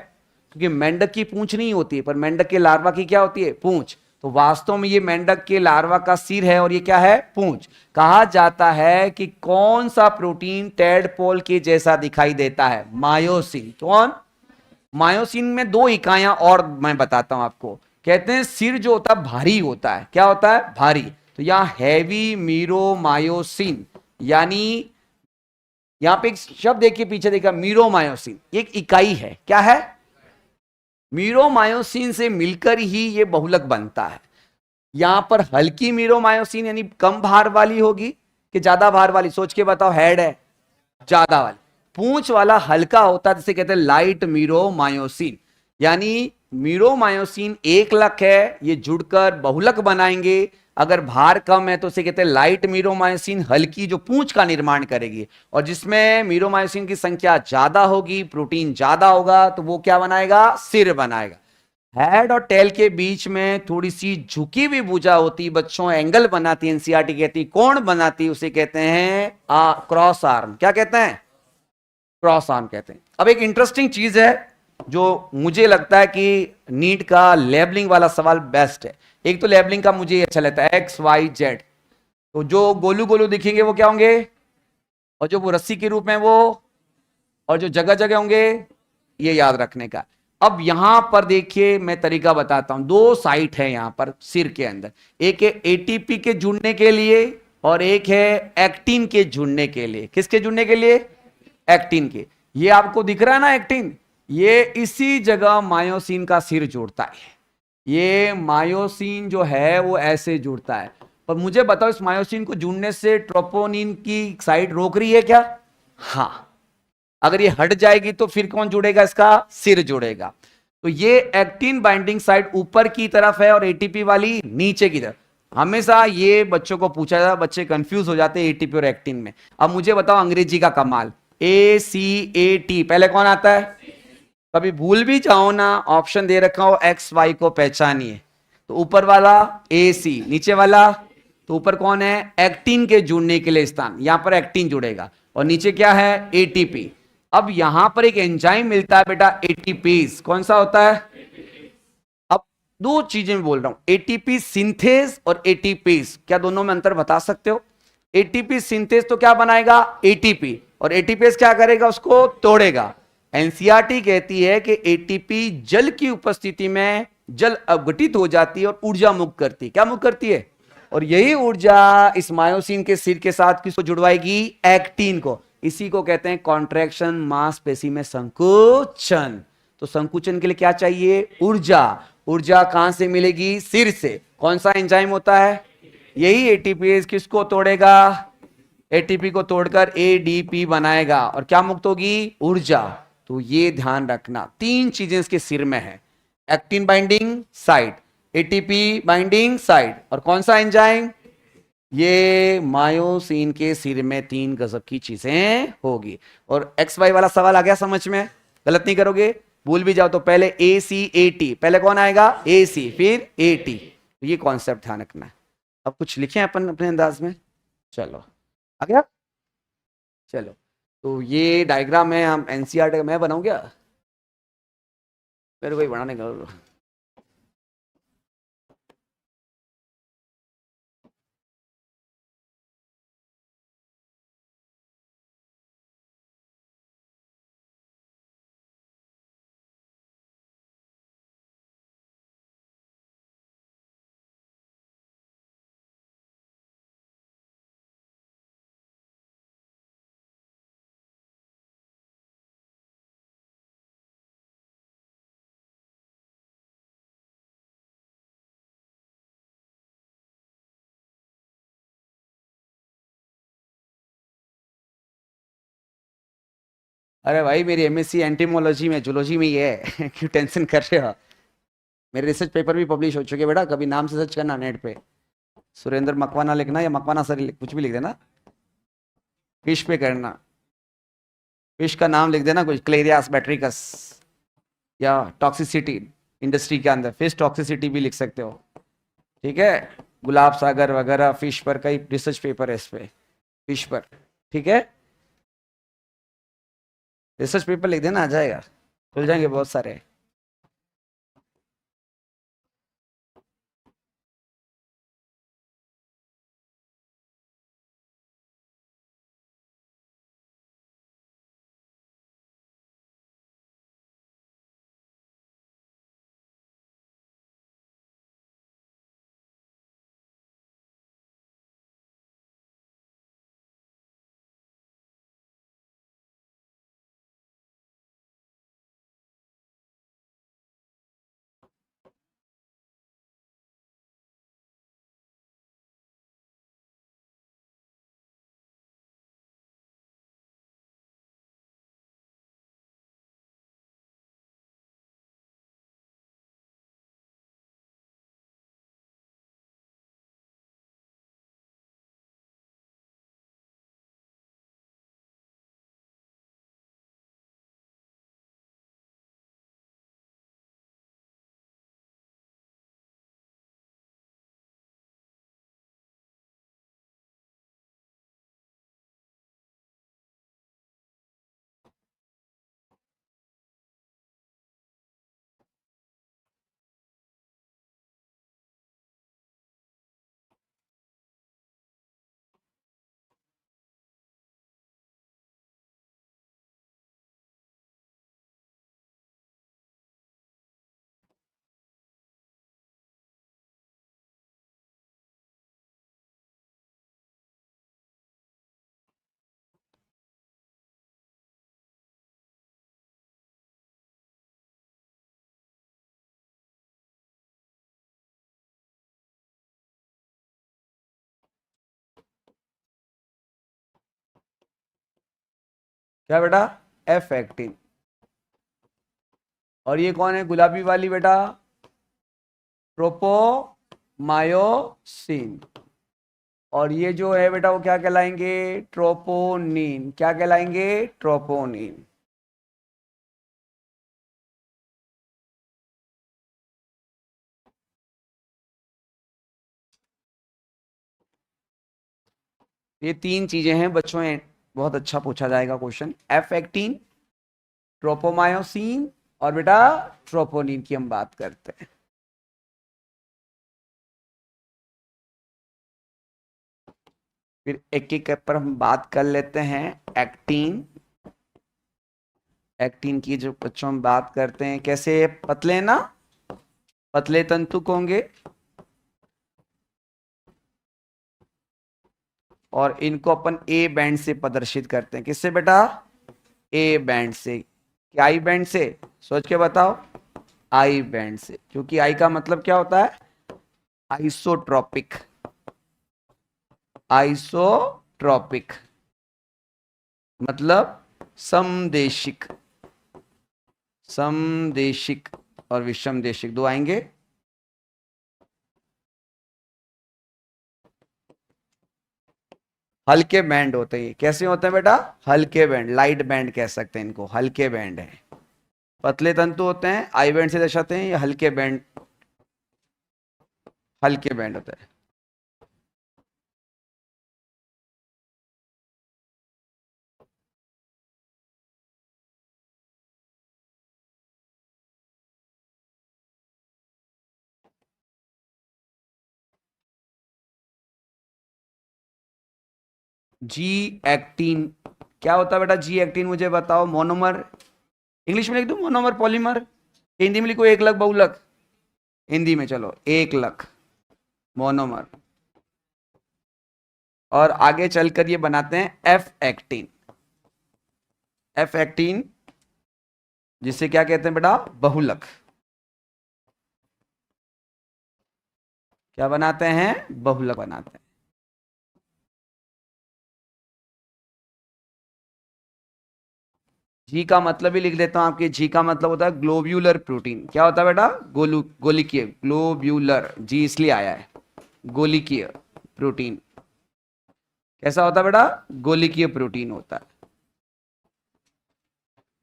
क्योंकि मेंढक की पूंछ नहीं होती है, पर मेंढक के लार्वा की क्या होती है? पूंछ। तो वास्तव में ये मेंढक के लार्वा का सिर है और ये क्या है? पूंछ। कहा जाता है कि कौन सा प्रोटीन टेडपोल के जैसा दिखाई देता है? मायोसिन। कौन? मायोसिन में दो इकाइयां और मैं बताता हूं आपको। कहते हैं सिर जो होता है भारी होता है। क्या होता है? भारी। तो यहां हैवी मीरोमायोसिन, यानी यहां पे एक शब्द देखिए, पीछे देखा, मीरोमायोसिन एक इकाई है। क्या है? मीरोमायोसिन से मिलकर ही ये बहुलक बनता है। यहां पर हल्की मीरोमायोसिन यानी कम भार वाली होगी कि ज्यादा भार वाली? सोच के बताओ। हेड है ज्यादा वाली, पूंछ वाला हल्का होता है, जिसे कहते हैं लाइट मीरोमायोसिन। यानी मीरोमायोसिन एक लक है, ये जुड़कर बहुलक बनाएंगे। अगर भार कम है तो उसे कहते हैं लाइट मीरोमायोसिन, हल्की जो पूंछ का निर्माण करेगी। और जिसमें मीरोमायोसिन की संख्या ज्यादा होगी, प्रोटीन ज्यादा होगा, तो वो क्या बनाएगा? सिर बनाएगा। हेड और टेल के बीच में थोड़ी सी झुकी हुई भुजा होती, बच्चों एंगल बनाती, एनसीईआरटी कहती कोण बनाती, उसे कहते हैं क्रॉस आर्म। क्या कहते हैं? क्रॉस आर्म कहते हैं। अब एक इंटरेस्टिंग चीज है जो मुझे लगता है कि नीट का लेबलिंग वाला सवाल बेस्ट है। एक तो लेबलिंग का मुझे अच्छा लगता है एक्स वाई जेड, तो जो गोलू गोलू दिखेंगे वो क्या होंगे? और जो वो रस्सी के रूप में वो, और जो जगह जगह होंगे, ये याद रखने का। अब यहां पर देखिए मैं तरीका बताता हूं। दो साइट है यहां पर सिर के अंदर, एक है एटीपी के जुड़ने के लिए और एक है एक्टिन के जुड़ने के लिए। किसके जुड़ने के लिए? एक्टिन के। ये आपको दिख रहा है ना एक्टिन, ये इसी जगह मायोसिन का सिर जोड़ता है। ये मायोसिन जो है वो ऐसे जुड़ता है। पर मुझे बताओ, इस मायोसिन को जुड़ने से ट्रोपोनिन की साइड रोक रही है क्या? हाँ। अगर ये हट जाएगी तो फिर कौन जुड़ेगा? इसका सिर जुड़ेगा। तो ये एक्टिन बाइंडिंग साइड ऊपर की तरफ है और एटीपी वाली नीचे की तरफ। हमेशा ये बच्चों को पूछा जाता है, बच्चे कंफ्यूज हो जाते हैं एटीपी और एक्टिन में। अब मुझे बताओ अंग्रेजी का कमाल, ACAT पहले कौन आता है? कभी भूल भी जाओ ना, ऑप्शन दे रखा हो एक्स वाई को पहचानिए, तो ऊपर वाला AC, नीचे वाला, तो ऊपर कौन है? एक्टिन के जुड़ने के लिए स्थान, यहां पर एक्टिन जुड़ेगा और नीचे क्या है? ATP। अब यहां पर एक एंजाइम मिलता है बेटा, एटीपीज। कौन सा होता है? अब दो चीजें मैं बोल रहा हूं, एटीपी सिंथेज और एटीपीज। क्या दोनों में अंतर बता सकते हो? एटीपी सिंथेज तो क्या बनाएगा? एटीपी। और एटीपीज क्या करेगा? उसको तोड़ेगा। एनसीईआरटी कहती है कि एटीपी जल की उपस्थिति में जल अवगठित हो जाती है और ऊर्जा मुक्त करती है। क्या मुक्त करती है? और यही ऊर्जा इस मायोसिन के सिर के साथ किसको जुड़वाएगी? एक्टिन को। इसी को कहते हैं कॉन्ट्रैक्शन, मांसपेशी में संकुचन। तो संकुचन के लिए क्या चाहिए? ऊर्जा। ऊर्जा कहां से मिलेगी? सिर से। कौन सा एंजाइम होता है? यही एटीपीज किसको तोड़ेगा? एटीपी को तोड़कर एडीपी बनाएगा और क्या मुक्त होगी? ऊर्जा। तो ये ध्यान रखना, तीन चीजें इसके सिर में है, actin binding site, ATP binding site और कौन सा एंजाइम? ये मायोसिन के सिर में तीन गजब की चीजें होगी। और एक्स वाई वाला सवाल आ गया समझ में? गलत नहीं करोगे, भूल भी जाओ तो पहले ACAT, पहले कौन आएगा? AC, फिर AT। तो ये कॉन्सेप्ट ध्यान रखना है। अब कुछ लिखे अपन अपने अंदाज में। चलो आ गया। चलो, तो ये डायग्राम है, हम एनसीईआरटी का मैं बनाऊं क्या? मेरे को ही बनाने का। अरे भाई, मेरी एमएससी एंटीमोलॉजी में, जूलॉजी में ये है क्यों टेंशन कर रहे हो? मेरे रिसर्च पेपर भी पब्लिश हो चुके बेटा, कभी नाम से सर्च करना नेट पे, सुरेंद्र मकवाना लिखना या मकवाना सर कुछ भी लिख देना, फिश पे करना, फिश का नाम लिख देना कुछ, क्लेरियास बैट्रिकस, या टॉक्सिसिटी इंडस्ट्री के अंदर फिश टॉक्सिसिटी भी लिख सकते हो। ठीक है, गुलाब सागर वगैरह, फिश पर कई रिसर्च पेपर है इस पे, फिश पर। ठीक है, रिसर्च पेपर लिख देना, आ जाएगा, खुल जाएंगे बहुत सारे। क्या बेटा? F actin. और ये कौन है गुलाबी वाली बेटा? ट्रोपोमायोसिन। और ये जो है बेटा वो क्या कहलाएंगे? ट्रोपोनिन। क्या कहलाएंगे? ट्रोपोनिन। ये तीन चीजें हैं बच्चों, बहुत अच्छा पूछा जाएगा क्वेश्चन। एफ एक्टिन, ट्रोपोमायोसिन और बेटा ट्रोपोनिन की हम बात करते हैं। फिर एक एक पर हम बात कर लेते हैं। एक्टिन, एक्टिन की जो बच्चों हम बात करते हैं, कैसे? पतले ना, पतले तंतु होंगे और इनको अपन ए बैंड से प्रदर्शित करते हैं। किससे बेटा? ए बैंड से। क्या आई बैंड से? सोच के बताओ। आई बैंड से, क्योंकि आई का मतलब क्या होता है? आइसोट्रॉपिक। आइसोट्रॉपिक मतलब समदेशिक। समदेशिक और विषमदेशिक दो आएंगे। हल्के बैंड होते हैं। कैसे होते हैं बेटा? हल्के बैंड, लाइट बैंड कह सकते हैं इनको, हल्के बैंड है। पतले तंतु होते हैं, आई बैंड से दर्शाते हैं। ये हल्के बैंड, हल्के बैंड होते हैं। जी एक्टिन क्या होता है बेटा? जी एक्टिन मुझे बताओ। मोनोमर, इंग्लिश में लिख दूं मोनोमर पॉलीमर? हिंदी में लिखो एक लख बहुलक? हिंदी में चलो एक लख मोनोमर। और आगे चलकर ये बनाते हैं एफ एक्टिन। एफ एक्टिन जिसे क्या कहते हैं बेटा? बहुलक। क्या बनाते हैं? बहुलक बनाते हैं। जी का मतलब ही लिख देता हूं आपके। जी का मतलब होता है ग्लोब्यूलर प्रोटीन। क्या होता है बेटा? गोलिकीय, ग्लोब्यूलर, जी इसलिए आया है। गोलिकीय प्रोटीन। कैसा होता है बेटा? गोलिकीय प्रोटीन होता है।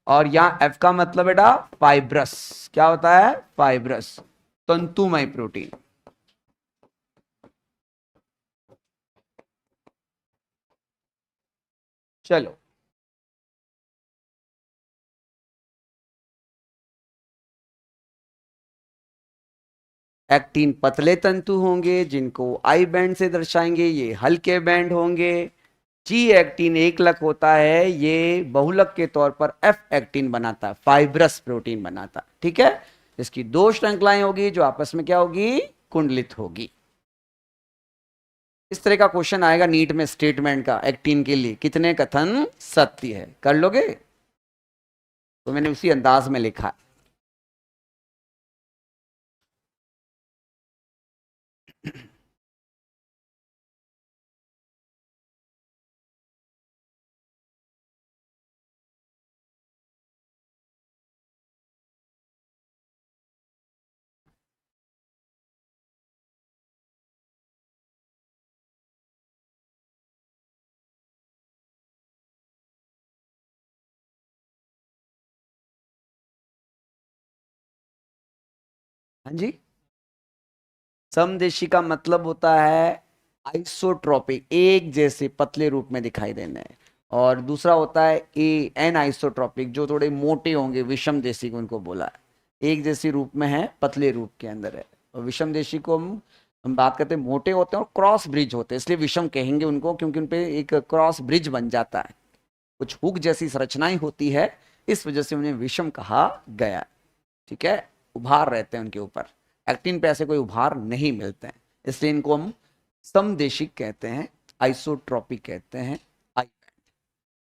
और यहां एफ का मतलब बेटा फाइब्रस। क्या होता है? फाइब्रस, तंतुमय प्रोटीन। चलो, एक्टिन पतले तंतु होंगे जिनको आई बैंड से दर्शाएंगे, ये हल्के बैंड होंगे। जी एक्टिन एकलक होता है, ये बहुलक के तौर पर एफ एक्टिन बनाता है, फाइब्रस प्रोटीन बनाता है। ठीक है, इसकी दो श्रृंखलाएं होगी जो आपस में क्या होगी, कुंडलित होगी। इस तरह का क्वेश्चन आएगा नीट में स्टेटमेंट का, एक्टिन के लिए कितने कथन सत्य है, कर लोगे? तो मैंने उसी अंदाज में लिखा। हाँ जी, समदेशी का मतलब होता है आइसोट्रोपिक, एक जैसे पतले रूप में दिखाई देना है। और दूसरा होता है ए एन आइसोट्रोपिक, जो थोड़े मोटे होंगे, विषम देशी को उनको बोला है। एक जैसी रूप में है, पतले रूप के अंदर है। और विषम देशी को हम बात करते हैं, मोटे होते हैं और क्रॉस ब्रिज होते हैं, इसलिए विषम कहेंगे उनको, क्योंकि उनपे एक क्रॉस ब्रिज बन जाता है, कुछ हुक जैसी संरचनाएं होती है, इस वजह से उन्हें विषम कहा गया। ठीक है, उभार रहते हैं उनके ऊपर। एक्टिन पे ऐसे कोई उभार नहीं मिलते हैं, इसलिए इनको हम समदेशिक कहते हैं, आइसोट्रोपिक कहते हैं, आई बैंड।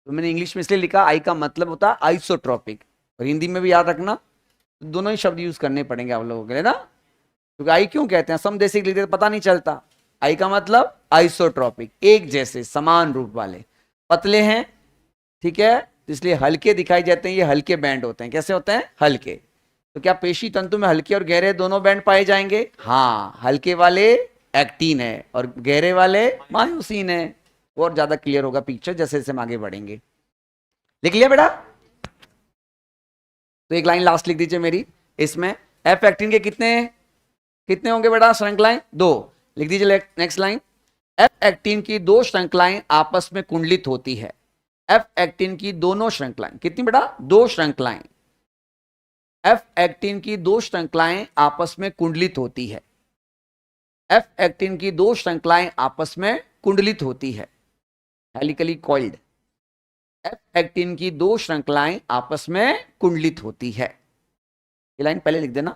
तो मैंने इंग्लिश में इसलिए लिखा, आई का मतलब होता है आइसोट्रोपिक, और हिंदी में भी याद रखना, दोनों ही शब्द यूज करने पड़ेंगे आप लोगों के लिए ना। क्योंकि आई क्यों कहते हैं, समदेशिक लिखते तो पता नहीं चलता। आई का मतलब आइसोट्रोपिक, एक जैसे समान रूप वाले, पतले हैं। ठीक है, इसलिए हल्के दिखाई जाते हैं, ये हल्के बैंड होते हैं। कैसे होते हैं, हल्के। तो क्या पेशी तंतु में हल्के और गहरे दोनों बैंड पाए जाएंगे? हाँ, हल्के वाले एक्टिन है और गहरे वाले मायोसिन है। और ज्यादा क्लियर होगा पिक्चर जैसे जैसे हम आगे बढ़ेंगे। लिख लिया बेटा? तो एक लाइन लास्ट लिख दीजिए मेरी इसमें, एफ एक्टिन के कितने कितने होंगे बेटा श्रृंखलाएं? दो। लिख दीजिए नेक्स्ट लाइन, एफ एक्टिन की दो श्रृंखलाएं आपस में कुंडलित होती है। एफ एक्टिन की दोनों श्रृंखलाएं कितनी बेटा? दो श्रृंखलाएं। एफ एक्टिन की दो श्रृंखलाएं आपस में कुंडलित होती है। एफ एक्टिन की दो श्रृंखलाएं आपस में कुंडलित होती है, हेलिकली कॉइल्ड। एफ एक्टिन की दो श्रृंखलाएं आपस में कुंडलित होती है। ये लाइन पहले लिख देना,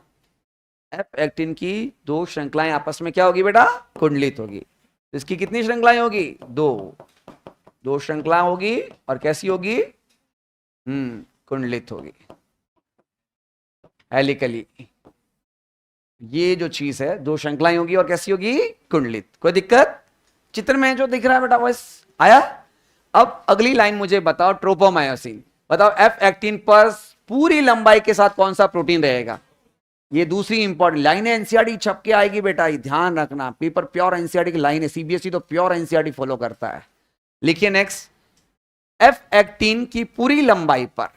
एफ एक्टिन की दो श्रृंखलाएं आपस में क्या होगी बेटा? कुंडलित होगी। इसकी कितनी श्रृंखलाएं होगी? दो श्रृंखला होगी, और कैसी होगी? कुंडलित होगी, हेलिकली। ये जो चीज है, दो श्रृंखलाएं होगी और कैसी होगी? कुंडलित। कोई दिक्कत? चित्र में जो दिख रहा है बेटा बस आया। अब अगली लाइन मुझे बताओ, ट्रोपोमायोसिन। बताओ एफ एक्टिन पर पूरी लंबाई के साथ कौन सा प्रोटीन रहेगा? ये दूसरी इंपॉर्टेंट लाइन है, एनसीईआरटी छप के आएगी बेटा, ये ध्यान रखना। पेपर प्योर एनसीईआरटी की लाइन है, सीबीएसई तो प्योर एनसीईआरटी फॉलो करता है। लिखिए नेक्स्ट, एफ एक्टिन की पूरी लंबाई पर,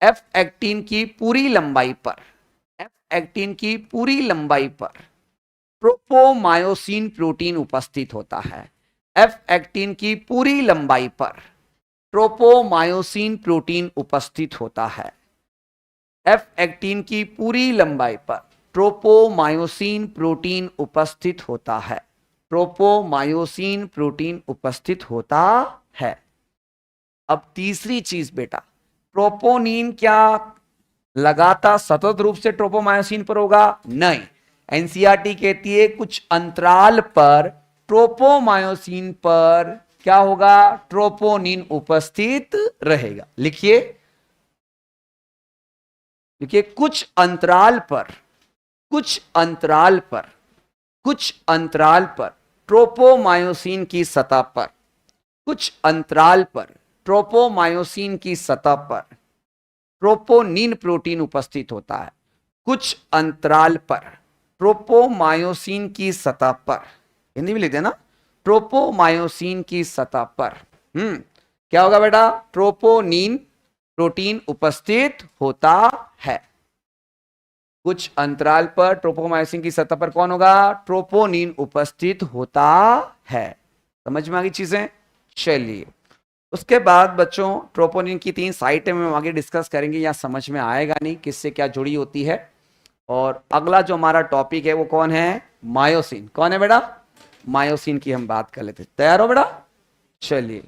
एफ एक्टिन की पूरी लंबाई पर, एफ एक्टिन की पूरी लंबाई पर ट्रोपोमायोसिन प्रोटीन उपस्थित होता है। एफ एक्टिन की पूरी लंबाई पर ट्रोपोमायोसिन प्रोटीन उपस्थित होता है। एफ एक्टिन की पूरी लंबाई पर ट्रोपोमायोसिन प्रोटीन उपस्थित होता है। ट्रोपोमायोसिन प्रोटीन उपस्थित होता है। अब तीसरी चीज बेटा, ट्रोपोनिन क्या लगातार सतत रूप से ट्रोपोमायोसिन पर होगा? नहीं, एनसीईआरटी कहती है कुछ अंतराल पर ट्रोपोमायोसिन पर क्या होगा? ट्रोपोनिन उपस्थित रहेगा। लिखिए लिखिए, कुछ अंतराल पर, कुछ अंतराल पर, कुछ अंतराल पर ट्रोपोमायोसिन की सतह पर, कुछ अंतराल पर ट्रोपोमायोसिन की सतह पर ट्रोपोनिन प्रोटीन उपस्थित होता है। कुछ अंतराल पर ट्रोपोमायोसिन की सतह पर, हिंदी में लिख देना, ट्रोपोमायोसिन की सतह पर क्या होगा बेटा? ट्रोपोनिन प्रोटीन उपस्थित होता है। कुछ अंतराल पर ट्रोपोमायोसिन की सतह पर कौन होगा? ट्रोपोनिन उपस्थित होता है। समझ में आ गई चीजें? चलिए उसके बाद बच्चों ट्रोपोनिन की 3 साइटें हम आगे डिस्कस करेंगे, या समझ में आएगा नहीं किससे क्या जुड़ी होती है। और अगला जो हमारा टॉपिक है वो कौन है? मायोसिन। कौन है बेटा? मायोसिन की हम बात कर लेते हैं। तैयार हो बेटा? चलिए।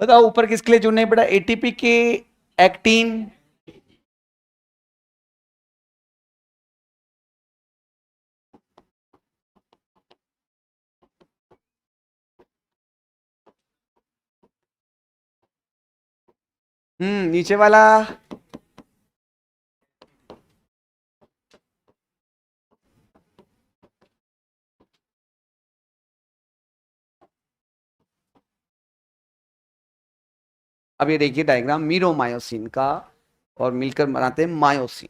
बताओ ऊपर किसके लिए चुनने पड़ा? एटीपी के, एक्टिन? नीचे वाला। अब ये देखिए डायग्राम मीरोमायोसिन का, और मिलकर बनाते हैं मायोसिन।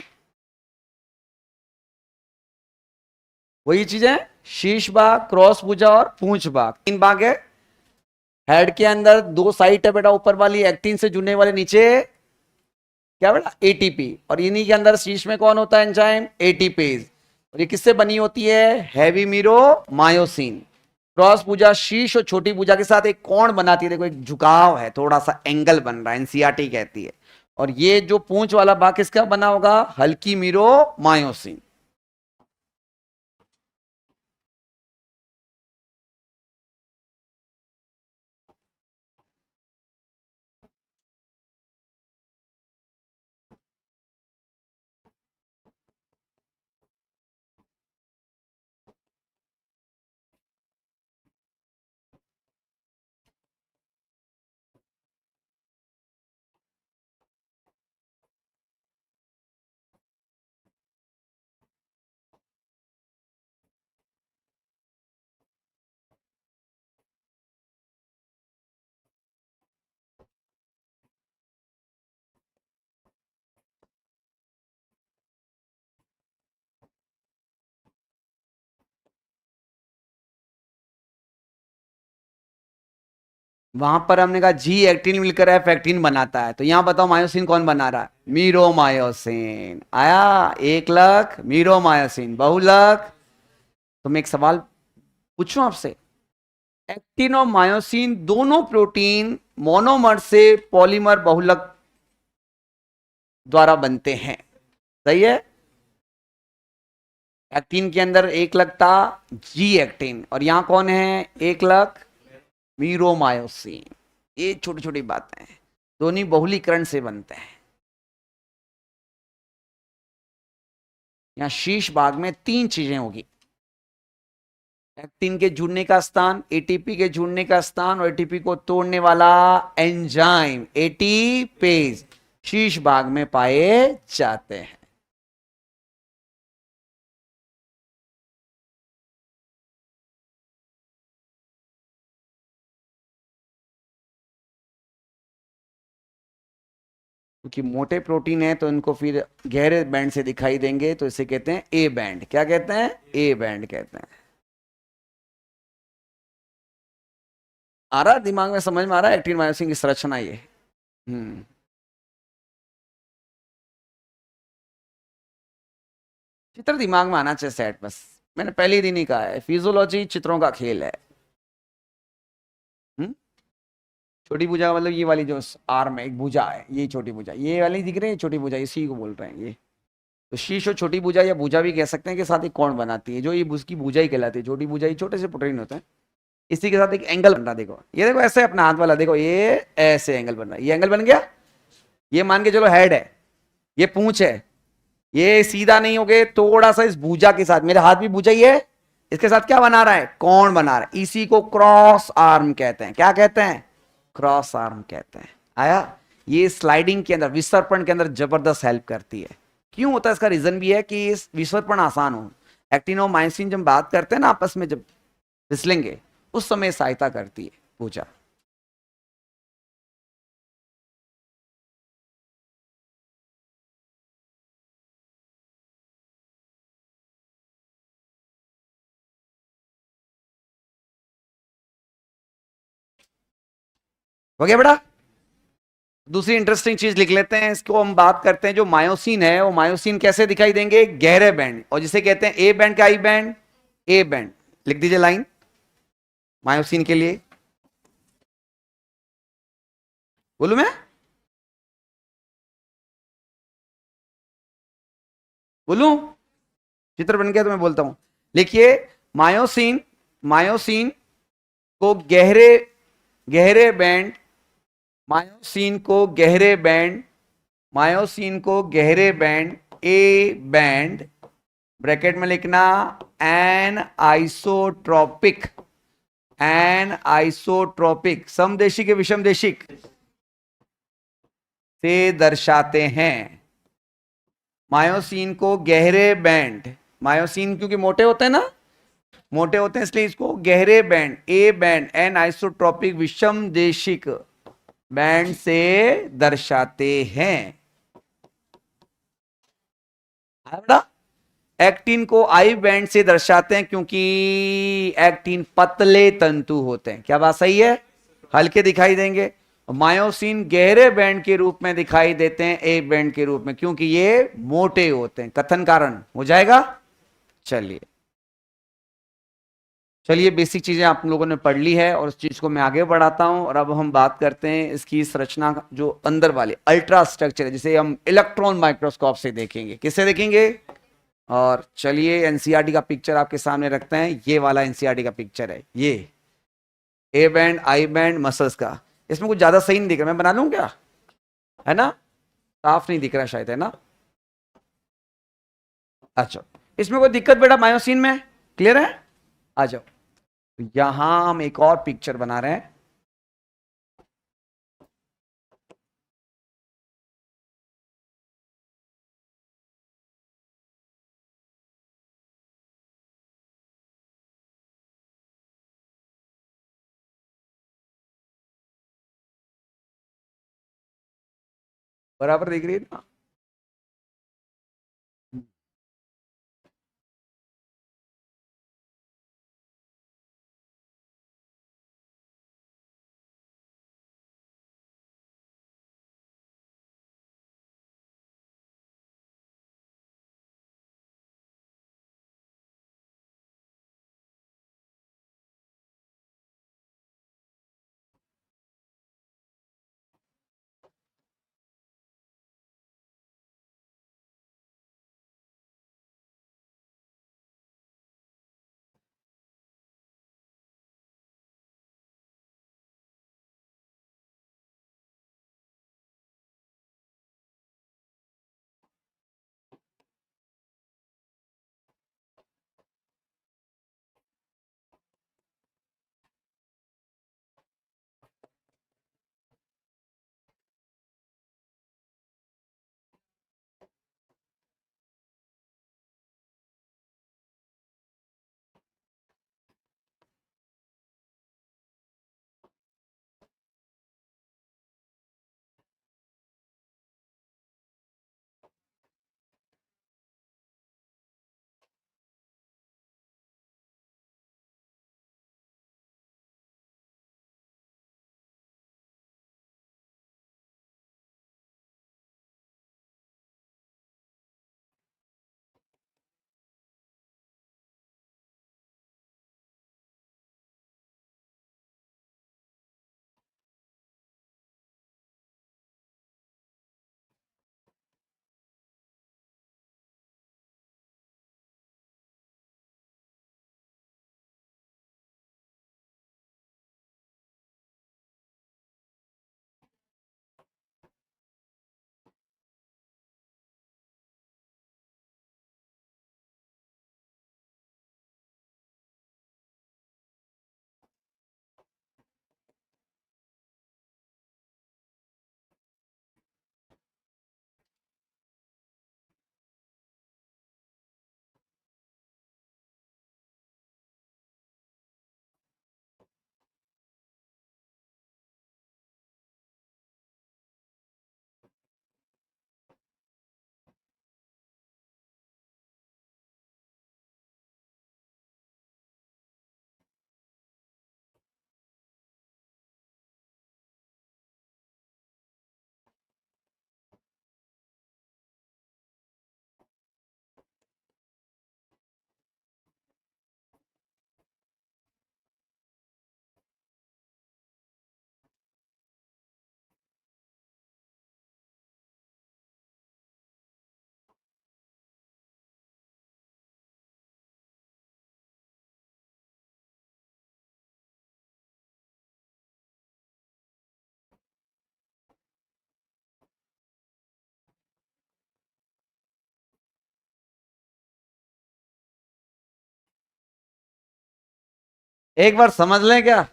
वही चीज है, शीर्ष भाग, क्रॉस भुजा और पूंछ भाग, 3 भाग है। हेड के अंदर 2 साइट है बेटा, ऊपर वाली एक्टिन से जुड़ने वाले, नीचे क्या बेटा? एटीपी। और इन्हीं के अंदर शीर्ष में कौन होता है एंजाइम? एटीपेज। और ये किससे बनी होती है? Heavy Miro myosin. क्रॉस भुजा शीर्ष और छोटी भुजा के साथ एक कोण बनाती है, देखो एक झुकाव है, थोड़ा सा एंगल बन रहा है, एनसीईआरटी कहती है। और ये जो पूंछ वाला भाग किसका बना होगा? हल्की मीरो मायोसिन। वहां पर हमने कहा जी एक्टिन मिलकर एफ एक्टिन बनाता है, तो यहां बताओ मायोसिन कौन बना रहा है? मीरोमायोसिन। आया? एक लक मीरोमायोसिन, बहुलक। तो मैं एक सवाल पूछूं आपसे, एक्टिन और मायोसिन दोनों प्रोटीन मोनोमर से पॉलीमर बहुलक द्वारा बनते हैं, सही है? एक्टिन के अंदर एक लक था जी एक्टिन, और यहां कौन है? एक लक मीरोमायोसिन। ये छोटी छोटी बातें हैं, दोनों बहुलीकरण से बनते हैं। यहां शीर्ष भाग में तीन चीजें होगी, एक्टिन के जुड़ने का स्थान, एटीपी के जुड़ने का स्थान, और एटीपी को तोड़ने वाला एंजाइम एटीपेज शीर्ष भाग में पाए जाते हैं। क्योंकि मोटे प्रोटीन है तो इनको फिर गहरे बैंड से दिखाई देंगे, तो इसे कहते हैं ए बैंड। क्या कहते हैं? ए बैंड कहते हैं। आ रहा दिमाग में, समझ में आ रहा है एक्टिन मायोसिन की संरचना ये? हम्म। चित्र दिमाग में आना चाहिए सेट, बस। मैंने पहले ही दिन ही कहा है, फिजियोलॉजी चित्रों का खेल है। हम्म। छोटी भुजा का मतलब ये वाली जो आर्म है, एक भुजा है, ये छोटी भुजा, ये वाली दिख रही है छोटी भुजा, इसी को बोल रहे हैं ये। तो शीश और छोटी भुजा या भुजा भी कह सकते हैं, के साथ एक कोण बनाती है, जो ये उसकी भुजा ही कहलाती है। छोटी भुजा, ये छोटे से प्रोटीन होते हैं, इसी के साथ एक एंगल बन रहा है। देखो ये, देखो ऐसे अपना हाथ वाला देखो, ये ऐसे एंगल बन रहा है, ये एंगल बन गया। ये मान के चलो हेड है, ये पूंछ है, ये सीधा नहीं हो गए, थोड़ा सा इस भुजा के साथ, मेरे हाथ भी भुजा ही है, इसके साथ क्या बना रहा है? कोण बना रहा है। इसी को क्रॉस आर्म कहते हैं। क्या कहते हैं? क्रॉस आर्म कहते हैं। आया? ये स्लाइडिंग के अंदर, विसर्पण के अंदर जबरदस्त हेल्प करती है। क्यों होता है? इसका रीजन भी है कि इस विसर्पण आसान हो। एक्टिन और मायोसिन जब बात करते हैं ना आपस में, जब फिसलेंगे उस समय सहायता करती है पूजा। हो गया बेटा? दूसरी इंटरेस्टिंग चीज लिख लेते हैं, इसको हम बात करते हैं। जो मायोसिन है वो मायोसिन कैसे दिखाई देंगे? गहरे बैंड, और जिसे कहते हैं ए बैंड का आई बैंड, ए बैंड। लिख दीजिए लाइन मायोसिन के लिए। बोलू मैं? बोलू? चित्र बन गया तो मैं बोलता हूं। लिखिए, मायोसिन, मायोसिन को गहरे, गहरे बैंड, मायोसिन को गहरे बैंड, मायोसिन को गहरे बैंड ए बैंड, ब्रैकेट में लिखना एन आइसोट्रोपिक, एन आइसोट्रोपिक समदेशिक के विषमदेशिक से दर्शाते हैं। मायोसिन को गहरे बैंड, मायोसिन क्योंकि मोटे होते हैं ना, मोटे होते हैं इसलिए इसको गहरे band A band anisotropic विषमदेशिक बैंड से दर्शाते हैं। एक्टिन को आई बैंड से दर्शाते हैं क्योंकि एक्टिन पतले तंतु होते हैं। क्या बात सही है? हल्के दिखाई देंगे। मायोसिन गहरे बैंड के रूप में दिखाई देते हैं ए बैंड के रूप में, क्योंकि ये मोटे होते हैं। कथन कारण हो जाएगा। चलिए, चलिए बेसिक चीजें आप लोगों ने पढ़ ली है, और उस चीज को मैं आगे बढ़ाता हूं। और अब हम बात करते हैं इसकी संरचना, जो अंदर वाले अल्ट्रा स्ट्रक्चर है, जिसे हम इलेक्ट्रॉन माइक्रोस्कोप से देखेंगे। किससे देखेंगे? और चलिए एनसीईआरटी का पिक्चर आपके सामने रखते हैं। ये वाला एनसीईआरटी का पिक्चर है, ये A band I band muscles का। इसमें कुछ ज्यादा सही नहीं दिख रहा, मैं बना लूं क्या? है ना? साफ नहीं दिख रहा शायद, है ना? अच्छा, इसमें कोई दिक्कत बेटा मायोसिन में? क्लियर है? आ जाओ। यहां हम एक और पिक्चर बना रहे हैं। बराबर दिख रही है ना? एक बार समझ लें क्या?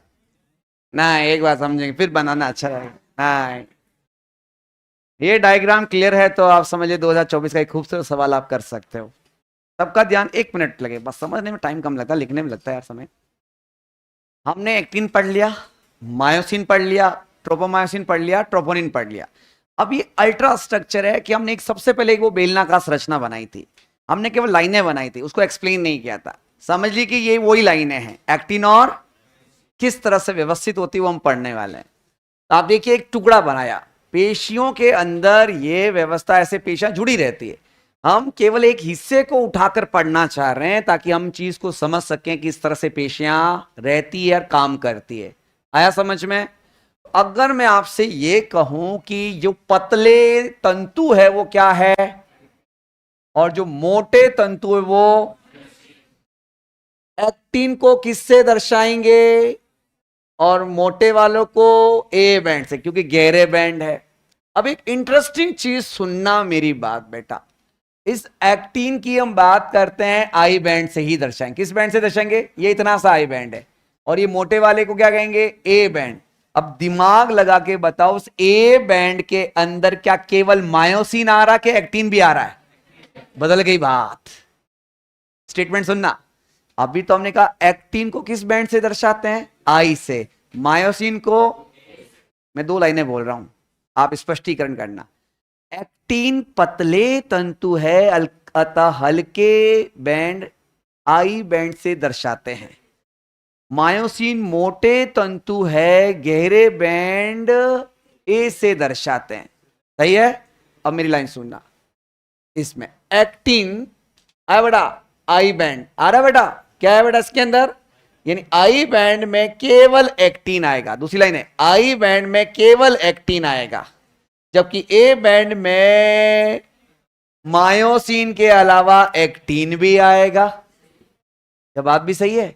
ना, एक बार समझेंगे फिर बनाना अच्छा रहेगा। ना, ये डायग्राम क्लियर है तो आप समझिए 2024 का एक खूबसूरत सवाल आप कर सकते हो। सबका ध्यान, 1 मिनट लगे बस, समझने में टाइम कम लगता, लिखने में लगता है यार समय। हमने एक्टिन पढ़ लिया, मायोसिन पढ़ लिया, ट्रोपोमायोसिन पढ़ लिया, ट्रोपोनिन पढ़ लिया। अब ये अल्ट्रा स्ट्रक्चर है कि हमने एक सबसे पहले वो बेलनाकार संरचना बनाई थी, हमने केवल लाइनें बनाई थी, उसको एक्सप्लेन नहीं किया था। समझ ली कि ये वही लाइनें हैं, एक्टिन और किस तरह से व्यवस्थित होती है वो हम पढ़ने वाले हैं। तो आप देखिए एक टुकड़ा बनाया, पेशियों के अंदर ये व्यवस्था ऐसे पेशियां जुड़ी रहती है। हम केवल एक हिस्से को उठाकर पढ़ना चाह रहे हैं ताकि हम चीज को समझ सकें कि इस तरह से पेशियां रहती है और काम करती है। आया समझ में? अगर मैं आपसे ये कहूं कि जो पतले तंतु है वो क्या है और जो मोटे तंतु है वो, एक्टिन को किससे दर्शाएंगे और मोटे वालों को ए बैंड से, क्योंकि गहरे बैंड है। अब एक इंटरेस्टिंग चीज सुनना मेरी बात बेटा, इस एक्टिन की हम बात करते हैं आई बैंड से ही दर्शाएंगे। किस बैंड से दर्शाएंगे? ये इतना सा आई बैंड है, और ये मोटे वाले को क्या कहेंगे? A band. अब दिमाग लगा के बताओ, उस ए बैंड के अंदर क्या केवल मायोसिन आ रहा है कि एक्टिन भी आ रहा है? बदल गई बात। स्टेटमेंट सुनना, अभी तो हमने कहा एक्टिन को किस बैंड से दर्शाते हैं? आई से। मायोसिन को, मैं 2 लाइनें बोल रहा हूं, आप स्पष्टीकरण करना। एक्टिन पतले तंतु है, अतः हल्के बैंड आई बैंड से दर्शाते हैं। मायोसिन मोटे तंतु है, गहरे बैंड ए से दर्शाते हैं। सही है? अब मेरी लाइन सुनना, इसमें एक्टिन आया बेटा, आई बैंड आ रहा बेटा, क्या है बेटा इसके अंदर? यानी आई बैंड में केवल एक्टिन आएगा। दूसरी लाइन है, आई बैंड में केवल एक्टिन आएगा, जबकि ए बैंड में मायोसिन के अलावा एक्टिन भी आएगा। क्या बात भी सही है?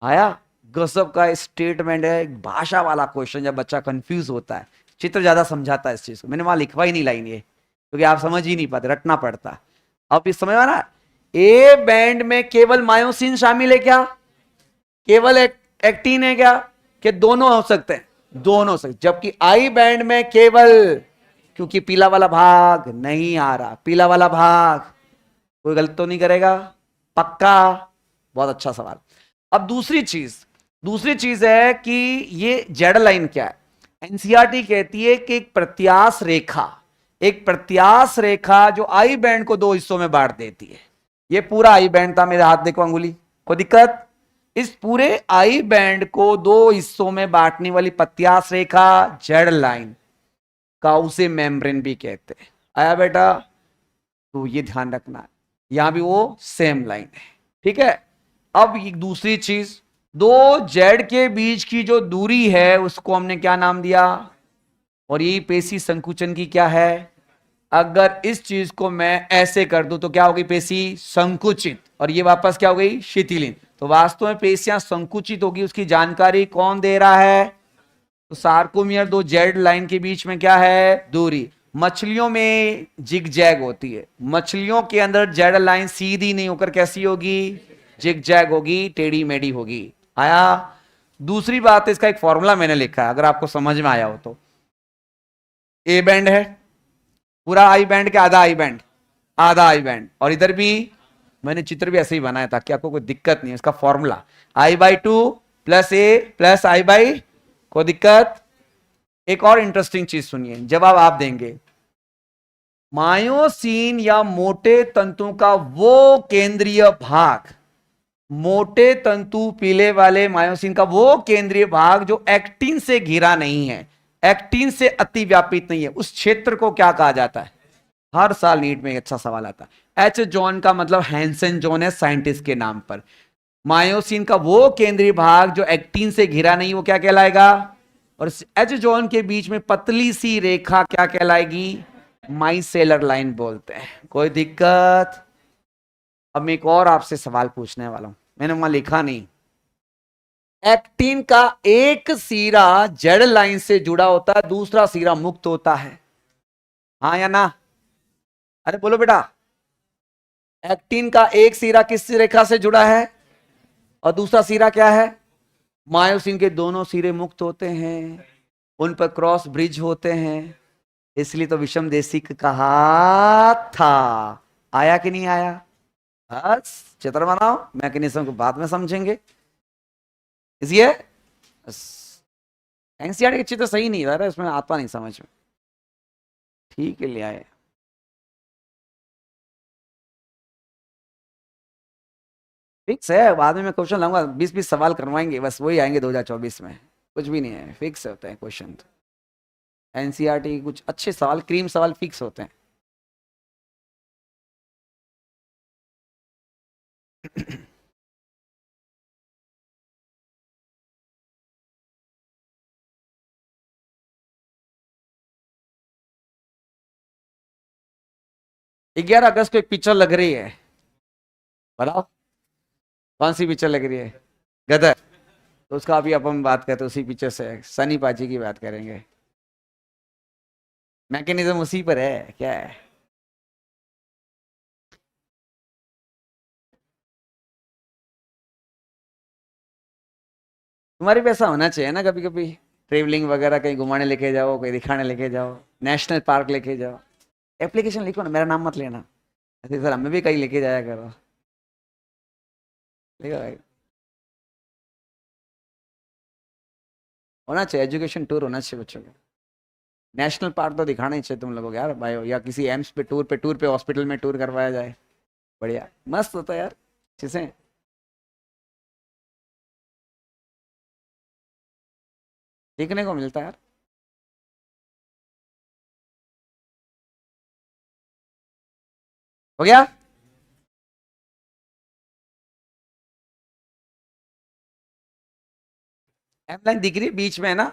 आया? गजब का स्टेटमेंट है, एक भाषा वाला क्वेश्चन। जब बच्चा कंफ्यूज होता है, चित्र ज्यादा समझाता है इस चीज को। मैंने वहां लिखवा ही नहीं लाइन ये, क्योंकि आप समझ ही नहीं पाते, रटना पड़ता। अब इस समय ना, ए बैंड में केवल मायोसिन शामिल है क्या, केवल एक्टिन है क्या, कि दोनों हो सकते हैं? दोनों से। जबकि आई बैंड में केवल, क्योंकि पीला वाला भाग नहीं आ रहा, पीला वाला भाग, कोई गलत तो नहीं करेगा? पक्का? बहुत अच्छा सवाल। अब दूसरी चीज है कि ये जेड लाइन क्या है? एनसीईआरटी कहती है कि एक प्रत्याश रेखा जो आई बैंड को 2 हिस्सों में बांट देती है। ये पूरा आई बैंड था, मेरे हाथ देखो अंगुली, कोई दिक्कत? इस पूरे आई बैंड को 2 हिस्सों में बांटने वाली प्रत्याश रेखा जेड लाइन का उसे मेम्ब्रेन भी कहते हैं। आया बेटा? तो ये ध्यान रखना, यहां भी वो सेम लाइन है। ठीक है? अब एक दूसरी चीज, 2 जेड के बीच की जो दूरी है उसको हमने क्या नाम दिया? और ये पेशी संकुचन की क्या है? अगर इस चीज को मैं ऐसे कर दूं तो क्या होगी? पेशी संकुचित, और ये वापस क्या हो गई? शिथिलिन। तो वास्तव में पेशियां संकुचित होगी, उसकी जानकारी कौन दे रहा है? तो सार्कोमियर 2 जेड लाइन के बीच में क्या है? दूरी। मछलियों में जिग जैग होती है, मछलियों के अंदर जेड लाइन सीधी नहीं होकर कैसी होगी? जिग जैग होगी, टेढ़ी मेढ़ी होगी। आया? दूसरी बात, इसका एक फॉर्मूला मैंने लिखा है, अगर आपको समझ में आया हो तो। ए बैंड है, पूरा आई बैंड के आधा आई बैंड, आधा आई बैंड, और इधर भी मैंने चित्र भी ऐसे ही बनाया ताकि आपको कोई दिक्कत नहीं है। इसका formula I/2 plus A plus I by, कोई दिक्कत? एक और इंटरेस्टिंग चीज सुनिए, जवाब आप देंगे। मायोसिन या मोटे तंतु का वो केंद्रीय भाग, मोटे तंतु पीले वाले मायोसिन का वो केंद्रीय भाग जो एक्टिन से घिरा नहीं है, एक्टिन से अतिव्यापित नहीं है, उस क्षेत्र को क्या कहा जाता है? हर साल नीट में एक अच्छा सवाल आता है। एच जॉन का मतलब हैंसन जॉन है साइंटिस्ट के नाम पर। मायोसिन का वो केंद्रीय भाग जो एक्टिन से घिरा नहीं, वो क्या कहलाएगा? और एच जॉन के बीच में पतली सी रेखा क्या कहलाएगी? माइसेलर लाइन बोलते हैं। कोई दिक्कत? अब मैं एक और आपसे सवाल पूछने वाला हूं, मैंने वहां लिखा नहीं। एक्टिन का एक सिरा जेड लाइन से जुड़ा होता है, दूसरा सिरा मुक्त होता है, हाँ या ना? अरे बोलो बेटा। एक्टिन का एक सिरा किस रेखा से जुड़ा है? और दूसरा सिरा क्या है? मायोसिन के दोनों सिरे मुक्त होते हैं, उन पर क्रॉस ब्रिज होते हैं, इसलिए तो विषम देशिक कहा था। आया कि नहीं आया? बस चित्र बनाओ, मैकेनिज्म को बाद में समझेंगे। इसलिए एनसीईआरटी के चित्र सही नहीं रहा, इसमें आता नहीं समझ में। ठीक है, ले आए। फिक्स है, बाद में मैं क्वेश्चन लाऊंगा, 20-20 सवाल करवाएंगे, बस वही आएंगे 2024 में। कुछ भी नहीं है, फिक्स होते हैं क्वेश्चन। तो एनसीईआरटी के कुछ अच्छे सवाल, क्रीम सवाल फिक्स होते हैं। 11 अगस्त को एक पिक्चर लग रही है, बताओ कौन सी पिक्चर लग रही है? गदर। तो उसका अभी अपन बात करते हैं, उसी पिक्चर से सनी पाजी की बात करेंगे। मैकेनिज्म उसी पर है, क्या है? तुम्हारी भी ऐसा होना चाहिए ना, कभी कभी ट्रेवलिंग वगैरह, कहीं घुमाने लेके जाओ, कहीं दिखाने लेके जाओ, नेशनल पार्क लेके जाओ। एप्लीकेशन लिखो ना, मेरा नाम मत लेना, ऐसे सर हमें भी कहीं लेके जाया करो। लिखो भाई। होना चाहिए, एजुकेशन टूर होना चाहिए बच्चों को। नेशनल पार्क तो दिखाना ही चाहिए तुम लोगों को यार भाई, या किसी एम्स पे टूर पे हॉस्पिटल में टूर करवाया जाए, बढ़िया मस्त होता है यार चीजें। सीखने को मिलता है यार। हो गया? एम लाइन दिख रही है बीच में है ना?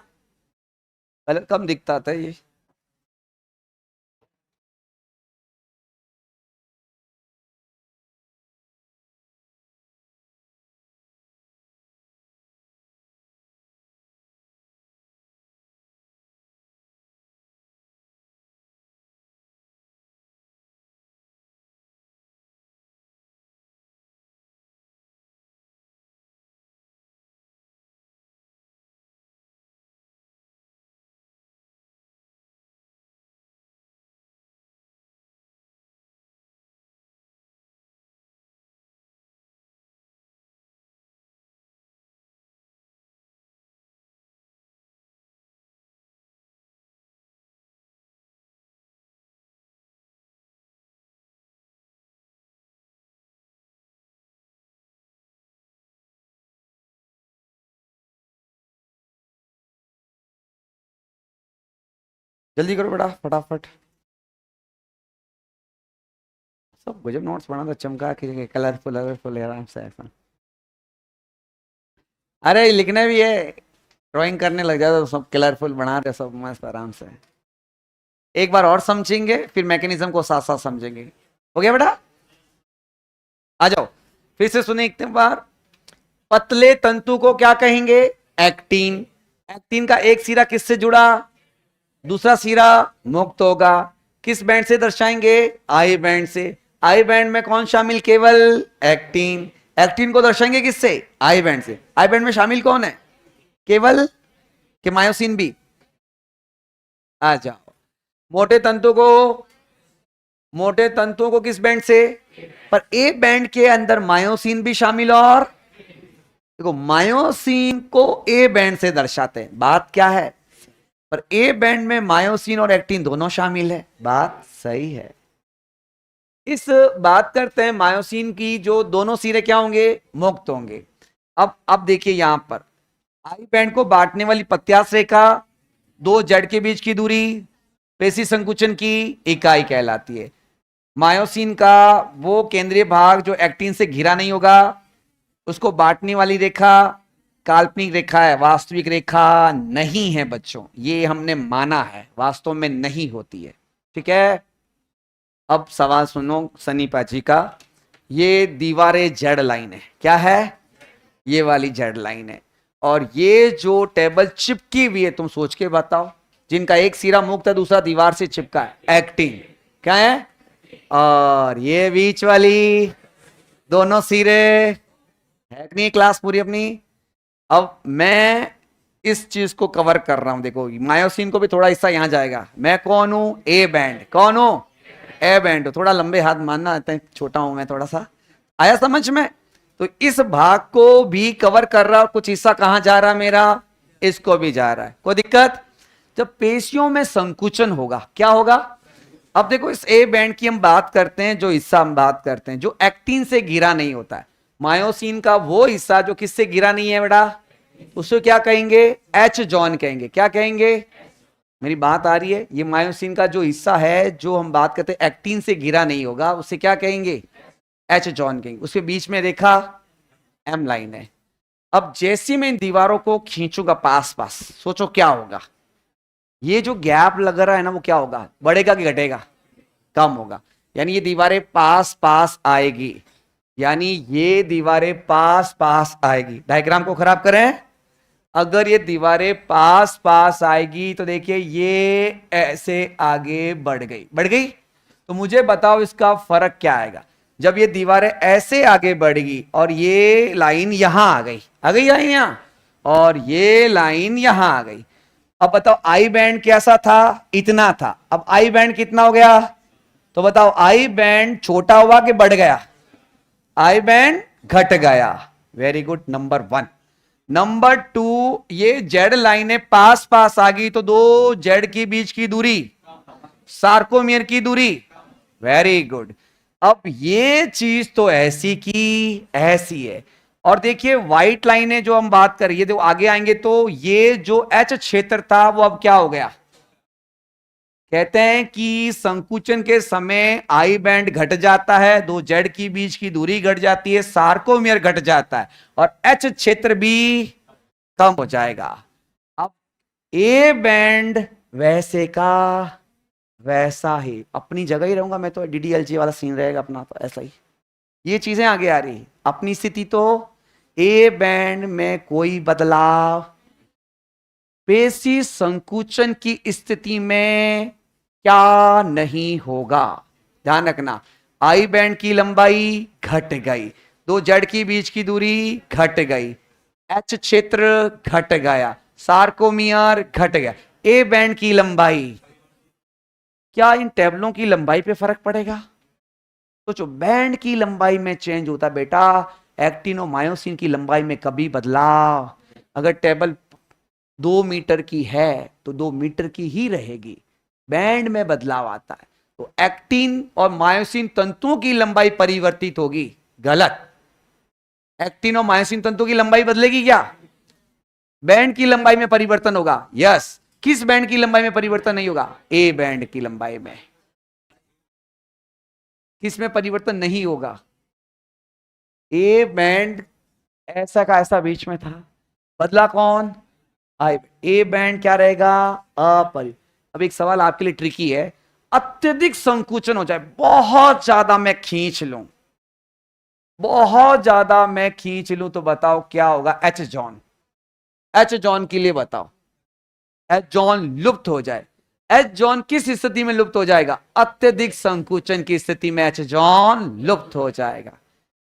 पहले कम दिखता था ये। जल्दी करो बेटा फटाफट। सब गजब नोट्स बना था, चमका के कलरफुल कलरफुल आराम से ऐसा। अरे लिखने भी है, ड्राइंग करने लग जाता तो सब कलरफुल बना रहे, सब मस्त आराम से। एक बार और समझेंगे, फिर मैकेनिज्म को साथ साथ समझेंगे। हो गया बेटा? आ जाओ, फिर से सुने एक बार। पतले तंतु को क्या कहेंगे? एक्टिन। एक्टिन का एक सिरा किससे जुड़ा? दूसरा सिरा मुक्त होगा। किस बैंड से दर्शाएंगे? आई बैंड से। आई बैंड में कौन शामिल? केवल एक्टिन। एक्टिन को दर्शाएंगे किससे? आई बैंड से। आई बैंड में शामिल कौन है? केवल के मायोसिन भी? आ जाओ। मोटे तंतु को, मोटे तंतुओं को किस बैंड से? पर ए बैंड के अंदर मायोसिन भी शामिल, और देखो मायोसिन को ए बैंड से दर्शाते हैं, बात क्या है? पर ए बैंड में मायोसिन और एक्टिन दोनों शामिल है, बात सही है। इस बात करते हैं मायोसिन की, जो दोनों सिरे क्या होंगे? मुक्त होंगे। अब देखिए यहां पर आई बैंड को बांटने वाली प्रत्यास्थ रेखा, दो जड़ के बीच की दूरी पेशी संकुचन की इकाई कहलाती है। मायोसिन का वो केंद्रीय भाग जो एक्टिन से घिरा नहीं होगा, उसको बांटने वाली रेखा काल्पनिक रेखा है, वास्तविक रेखा नहीं है बच्चों, ये हमने माना है, वास्तव में नहीं होती है। ठीक है, अब सवाल सुनो सनी पाजी का। ये दीवारें जेड लाइन है, क्या है? ये वाली जेड लाइन है, और ये जो टेबल चिपकी हुई है, तुम सोच के बताओ, जिनका एक सिरा मुक्त है, दूसरा दीवार से चिपका है, एक्टिन क्या है? और ये बीच वाली दोनों सिरे है कि नहीं क्लास पूरी अपनी। अब मैं इस चीज को कवर कर रहा हूं, देखो मायोसिन को भी थोड़ा हिस्सा यहां जाएगा। मैं कौन हूं? A band. कौन हूं? A band. थोड़ा लंबे हाथ मानना आता है, छोटा हूं मैं थोड़ा सा। आया समझ में? तो इस भाग को भी कवर कर रहा, कुछ हिस्सा कहां जा रहा मेरा? इसको भी जा रहा है। कोई दिक्कत? जब पेशियों में संकुचन होगा, क्या होगा? अब देखो इस ए बैंड की हम बात करते हैं, जो हिस्सा हम बात करते हैं जो एक्टिन से घिरा नहीं होता है, मायोसिन का वो हिस्सा जो किससे घिरा नहीं है बेटा, उसको क्या कहेंगे? एच जॉन कहेंगे। क्या कहेंगे? मेरी बात आ रही है? ये मायोसिन का जो हिस्सा है जो हम बात करते हैं एक्टिन से घिरा नहीं होगा, उसे क्या कहेंगे? एच जॉन कहेंगे। उसके बीच में देखा एम लाइन है। अब जैसे मैं इन दीवारों को खींचूंगा पास पास, सोचो क्या होगा? ये जो गैप लग रहा है ना, वो क्या होगा? बढ़ेगा कि घटेगा? कम होगा। यानी ये दीवारें पास पास आएगी, यानी ये दीवारें पास पास आएगी। डायग्राम को खराब करें, अगर ये दीवारें पास पास आएगी तो देखिए ये ऐसे आगे बढ़ गई, बढ़ गई। तो मुझे बताओ इसका फर्क क्या आएगा जब ये दीवारें ऐसे आगे बढ़ेगी और ये लाइन यहां आ गई, आ गई यहां, और ये लाइन यहां आ गई। अब बताओ आई बैंड कैसा था? इतना था। अब आई बैंड कितना हो गया? तो बताओ आई बैंड छोटा हुआ कि बढ़ गया? आई बैंड घट गया। Very good, number one. Number two, ये जेड लाइनें पास पास आ गई तो दो जेड के बीच की दूरी, सार्कोमियर की दूरी। Very good. अब ये चीज तो ऐसी की ऐसी है। और देखिए व्हाइट लाइनें जो हम बात कर रही है, तो आगे आएंगे तो ये जो एच क्षेत्र था वो अब क्या हो गया? कहते हैं कि संकुचन के समय आई बैंड घट जाता है, दो जेड की बीच की दूरी घट जाती है, सार्कोमियर घट जाता है और एच क्षेत्र भी कम हो जाएगा। अब ए बैंड वैसे का वैसा ही अपनी जगह ही रहूंगा मैं, तो डीडीएलजी वाला सीन रहेगा अपना, तो ऐसा ही ये चीजें आगे आ रही। अपनी स्थिति तो ए बैंड में कोई बदलाव, पेशी संकुचन की स्थिति में क्या नहीं होगा? ध्यान रखना, आई बैंड की लंबाई घट गई, दो जेड की बीच की दूरी घट गई, एच क्षेत्र घट गया, सार्कोमियर घट गया। ए बैंड की लंबाई, क्या इन टेबलों की लंबाई पे फर्क पड़ेगा? सोचो, बैंड की लंबाई में चेंज होता बेटा, एक्टिन और मायोसिन की लंबाई में कभी बदलाव। अगर टेबल 2 मीटर की है तो 2 मीटर की ही रहेगी, बैंड में बदलाव आता है तो एक्टिन और मायोसिन तंतुओं की लंबाई परिवर्तित होगी। गलत। एक्टिन और मायोसिन तंतुओं की लंबाई बदलेगी क्या? बैंड की लंबाई में परिवर्तन होगा। यस। किस बैंड की लंबाई में परिवर्तन नहीं होगा? ए बैंड की लंबाई में। किस में परिवर्तन नहीं होगा? ए बैंड ऐसा का ऐसा बीच में था, बदला कौन? आई। ए बैंड क्या रहेगा? अपरि। अब एक सवाल आपके लिए ट्रिकी है, अत्यधिक संकुचन हो जाए, बहुत ज्यादा मैं खींच लूं, बहुत ज्यादा मैं खींच लूं तो बताओ क्या होगा? H John. एच जॉन के लिए बताओ। एच जॉन लुप्त हो जाए। एच जॉन किस स्थिति में लुप्त हो जाएगा? अत्यधिक संकुचन की स्थिति में एच जॉन लुप्त हो जाएगा।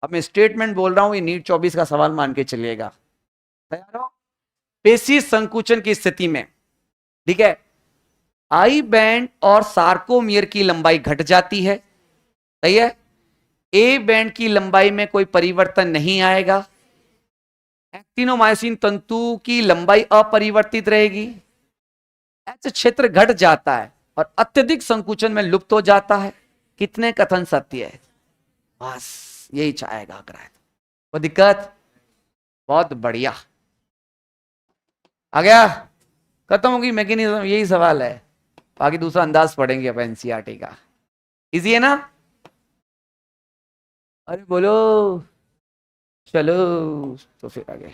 अब मैं स्टेटमेंट बोल रहा हूं, ये नीट 24 का सवाल मान के चलिएगा। तैयार हो? पेशी संकुचन की स्थिति में, ठीक है, आई बैंड और सार्कोमियर की लंबाई घट जाती है, सही है। ए बैंड की लंबाई में कोई परिवर्तन नहीं आएगा, एक्टिनोमायोसिन तंतु की लंबाई अपरिवर्तित रहेगी, एच क्षेत्र घट जाता है और अत्यधिक संकुचन में लुप्त हो जाता है। कितने कथन सत्य है? बस यही चाहेगा अगर है वो दिक्कत। बहुत बढ़िया, आ गया, खत्म होगी मैकेनिज्म, यही सवाल है। बाकी दूसरा अंदाज पढ़ेंगे अब एनसीईआरटी का। इजी है ना? अरे बोलो, चलो तो फिर आगे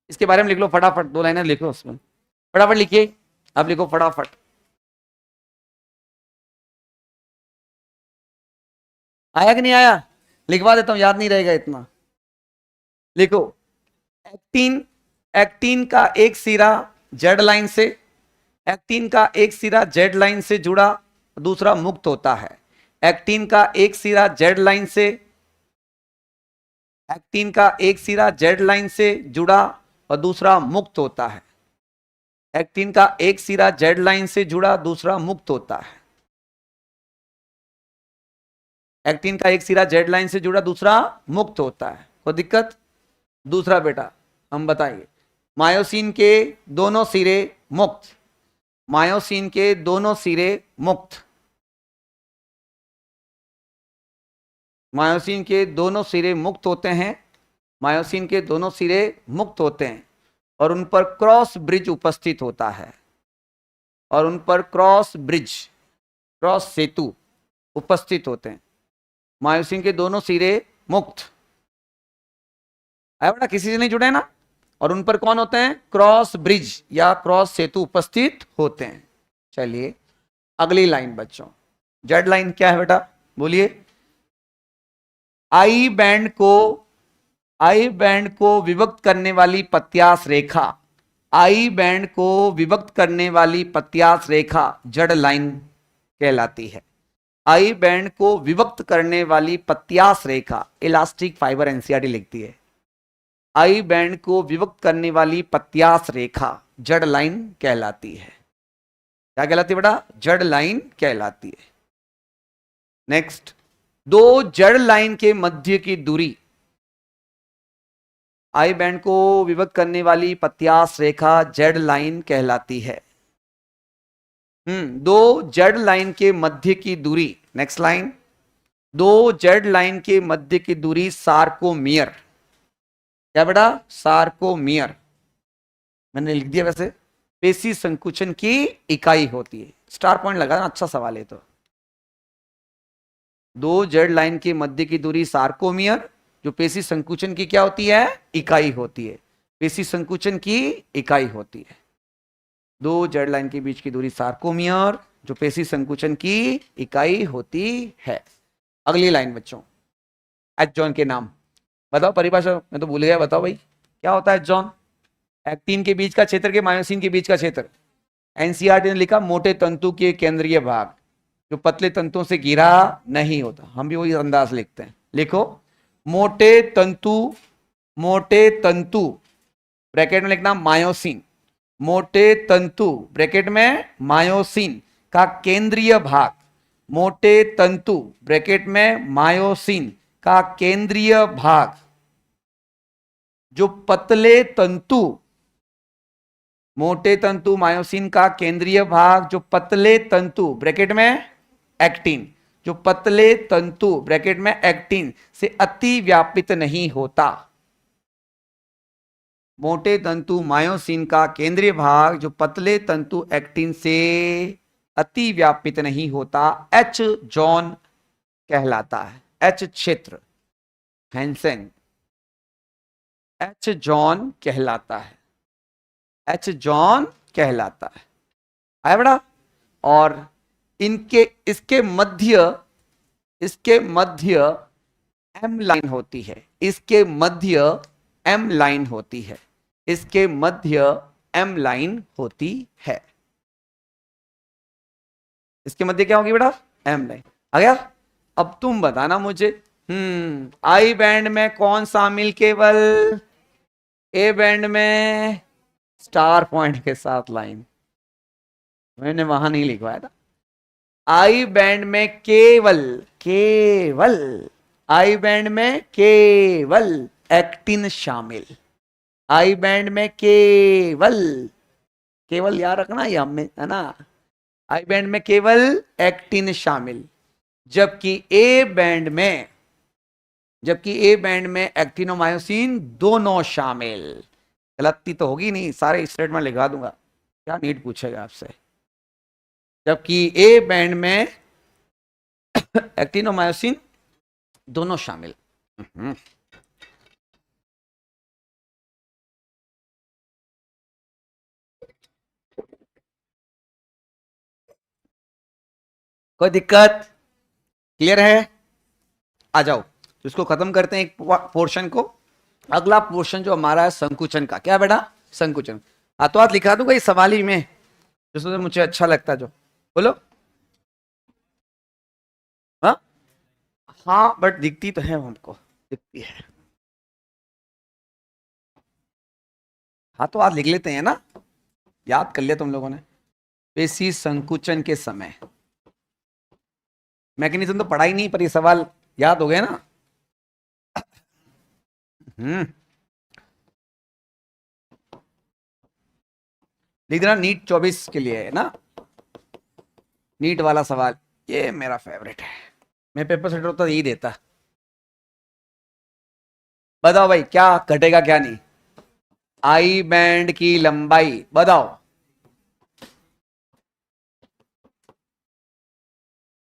इसके बारे में लिख लो फटाफट, 2 लाइनर लिखो उसमें, फटाफट लिखिए। आप लिखो फटाफट। आया कि नहीं आया? लिखवा देता हूं, याद नहीं रहेगा इतना। लिखो, एक्टिन, एक्टिन का एक सिरा जेड लाइन से, एक्टिन का एक सिरा जेड लाइन से जुड़ा, दूसरा मुक्त होता है। एक्टिन का एक सिरा जेड लाइन से एक्टिन का एक सिरा जेड लाइन से जुड़ा और दूसरा मुक्त होता है। एक्टिन का एक सिरा जेड लाइन से जुड़ा, दूसरा मुक्त होता है। एक्टिन का एक सिरा जेड लाइन से जुड़ा, दूसरा मुक्त होता है। कोई दिक्कत? दूसरा बेटा हम बताइए, मायोसिन के दोनों सिरे मुक्त, मायोसिन के दोनों सिरे मुक्त, मायोसिन के दोनों सिरे मुक्त होते हैं, मायोसिन के दोनों सिरे मुक्त होते हैं और उन पर क्रॉस ब्रिज उपस्थित होता है, और उन पर क्रॉस ब्रिज, क्रॉस सेतु उपस्थित होते हैं। मायोसिन के दोनों सिरे मुक्त है बेटा, किसी से नहीं जुड़े ना, और उन पर कौन होते हैं? क्रॉस ब्रिज या क्रॉस सेतु उपस्थित होते हैं। चलिए अगली लाइन बच्चों, जेड लाइन क्या है बेटा, बोलिए। आई बैंड को विभक्त करने वाली पत्यास रेखा, आई बैंड को विभक्त करने वाली पत्यास रेखा जेड लाइन कहलाती है। आई बैंड को विभक्त करने वाली पत्यास रेखा, इलास्टिक फाइबर एनसीईआरटी लिखती है। आई बैंड को विभक्त करने वाली पत्यास रेखा जेड लाइन कहलाती है। क्या कहलाती है बेटा? जेड लाइन कहलाती है। नेक्स्ट, दो जेड लाइन के मध्य की दूरी, आई बैंड को विभक्त करने वाली पत्यास रेखा जेड लाइन कहलाती है। दो जेड लाइन के मध्य की दूरी, नेक्स्ट लाइन, दो जेड लाइन के मध्य की दूरी सार्कोमियर। क्या बेटा? सार्कोमियर मैंने लिख दिया वैसे, पेशी संकुचन की इकाई होती है। स्टार पॉइंट लगा ना, अच्छा सवाल है। तो दो जेड लाइन के मध्य की दूरी सार्कोमियर, जो पेशी संकुचन की क्या होती है? इकाई होती है। पेशी संकुचन की इकाई होती है। दो जेड लाइन के बीच की दूरी सार्कोमियर, जो पेशी संकुचन की इकाई होती है। अगली लाइन बच्चों, एच जॉन के नाम बताओ, परिभाषा मैं तो भूल गया, बताओ भाई क्या होता है एच जॉन? एक्टिन के बीच का क्षेत्र के मायोसिन के बीच का क्षेत्र। एनसीईआरटी ने लिखा मोटे तंतु के केंद्रीय भाग, जो पतले तंतुओं से घिरा नहीं होता। हम भी वही अंदाज लिखते हैं। लिखो मोटे तंतु, मोटे तंतु ब्रैकेट में लिखना मायोसिन, मोटे तंतु ब्रैकेट में मायोसिन का केंद्रीय भाग, मोटे तंतु ब्रैकेट में मायोसिन का केंद्रीय भाग, जो पतले तंतु, मोटे तंतु मायोसिन का केंद्रीय भाग, जो पतले तंतु ब्रैकेट में एक्टिन, जो पतले तंतु ब्रैकेट में एक्टिन से अति व्यापित नहीं होता। मोटे तंतु मायोसिन का केंद्रीय भाग, जो पतले तंतु एक्टिन से अति व्यापित नहीं होता, एच जॉन कहलाता है। एच क्षेत्र, हैंसेन, एच जॉन कहलाता है। एच जॉन कहलाता है। आया बेटा? और इनके इसके मध्य एम लाइन होती है। इसके मध्य एम लाइन होती है। इसके मध्य एम लाइन होती है। इसके मध्य क्या होगी बेटा? M line. आ गया? अब तुम बताना मुझे, आई बैंड में कौन शामिल? केवल ए बैंड में स्टार पॉइंट के साथ लाइन, मैंने वहां नहीं लिखवाया था। आई बैंड में केवल आई बैंड में केवल एक्टिन शामिल। आई बैंड में केवल याद रखना, ये हमें है ना। आई बैंड में केवल एक्टिन शामिल, जबकि ए बैंड में एक्टिन और मायोसिन दोनों शामिल। गलती तो होगी नहीं, सारे स्टेट में लिखा दूंगा, क्या नीट पूछेगा आपसे। जबकि ए बैंड में एक्टिन और मायोसिन दोनों शामिल। कोई दिक्कत? क्लियर है? आ जाओ, तो इसको खत्म करते हैं एक पोर्शन को। अगला पोर्शन जो हमारा है संकुचन का। क्या बेटा? संकुचन। हाथों हाथ लिखा दूंगा इस सवाल ही में, जिसमें मुझे अच्छा लगता है जो। बोलो। हाँ हाँ, बट दिखती तो है, हमको दिखती है। हाँ तो आज लिख लेते हैं ना, याद कर लिया तुम लोगों ने। पेशी संकुचन के समय, मैकेनिज्म तो पढ़ा ही नहीं, पर ये सवाल याद हो गया ना। हम्म, लिख देना नीट 24 के लिए है ना, नीट वाला सवाल, ये मेरा फेवरेट है। मैं पेपर सेटर होता यही देता। बताओ भाई क्या घटेगा क्या नहीं, आई बैंड की लंबाई बताओ।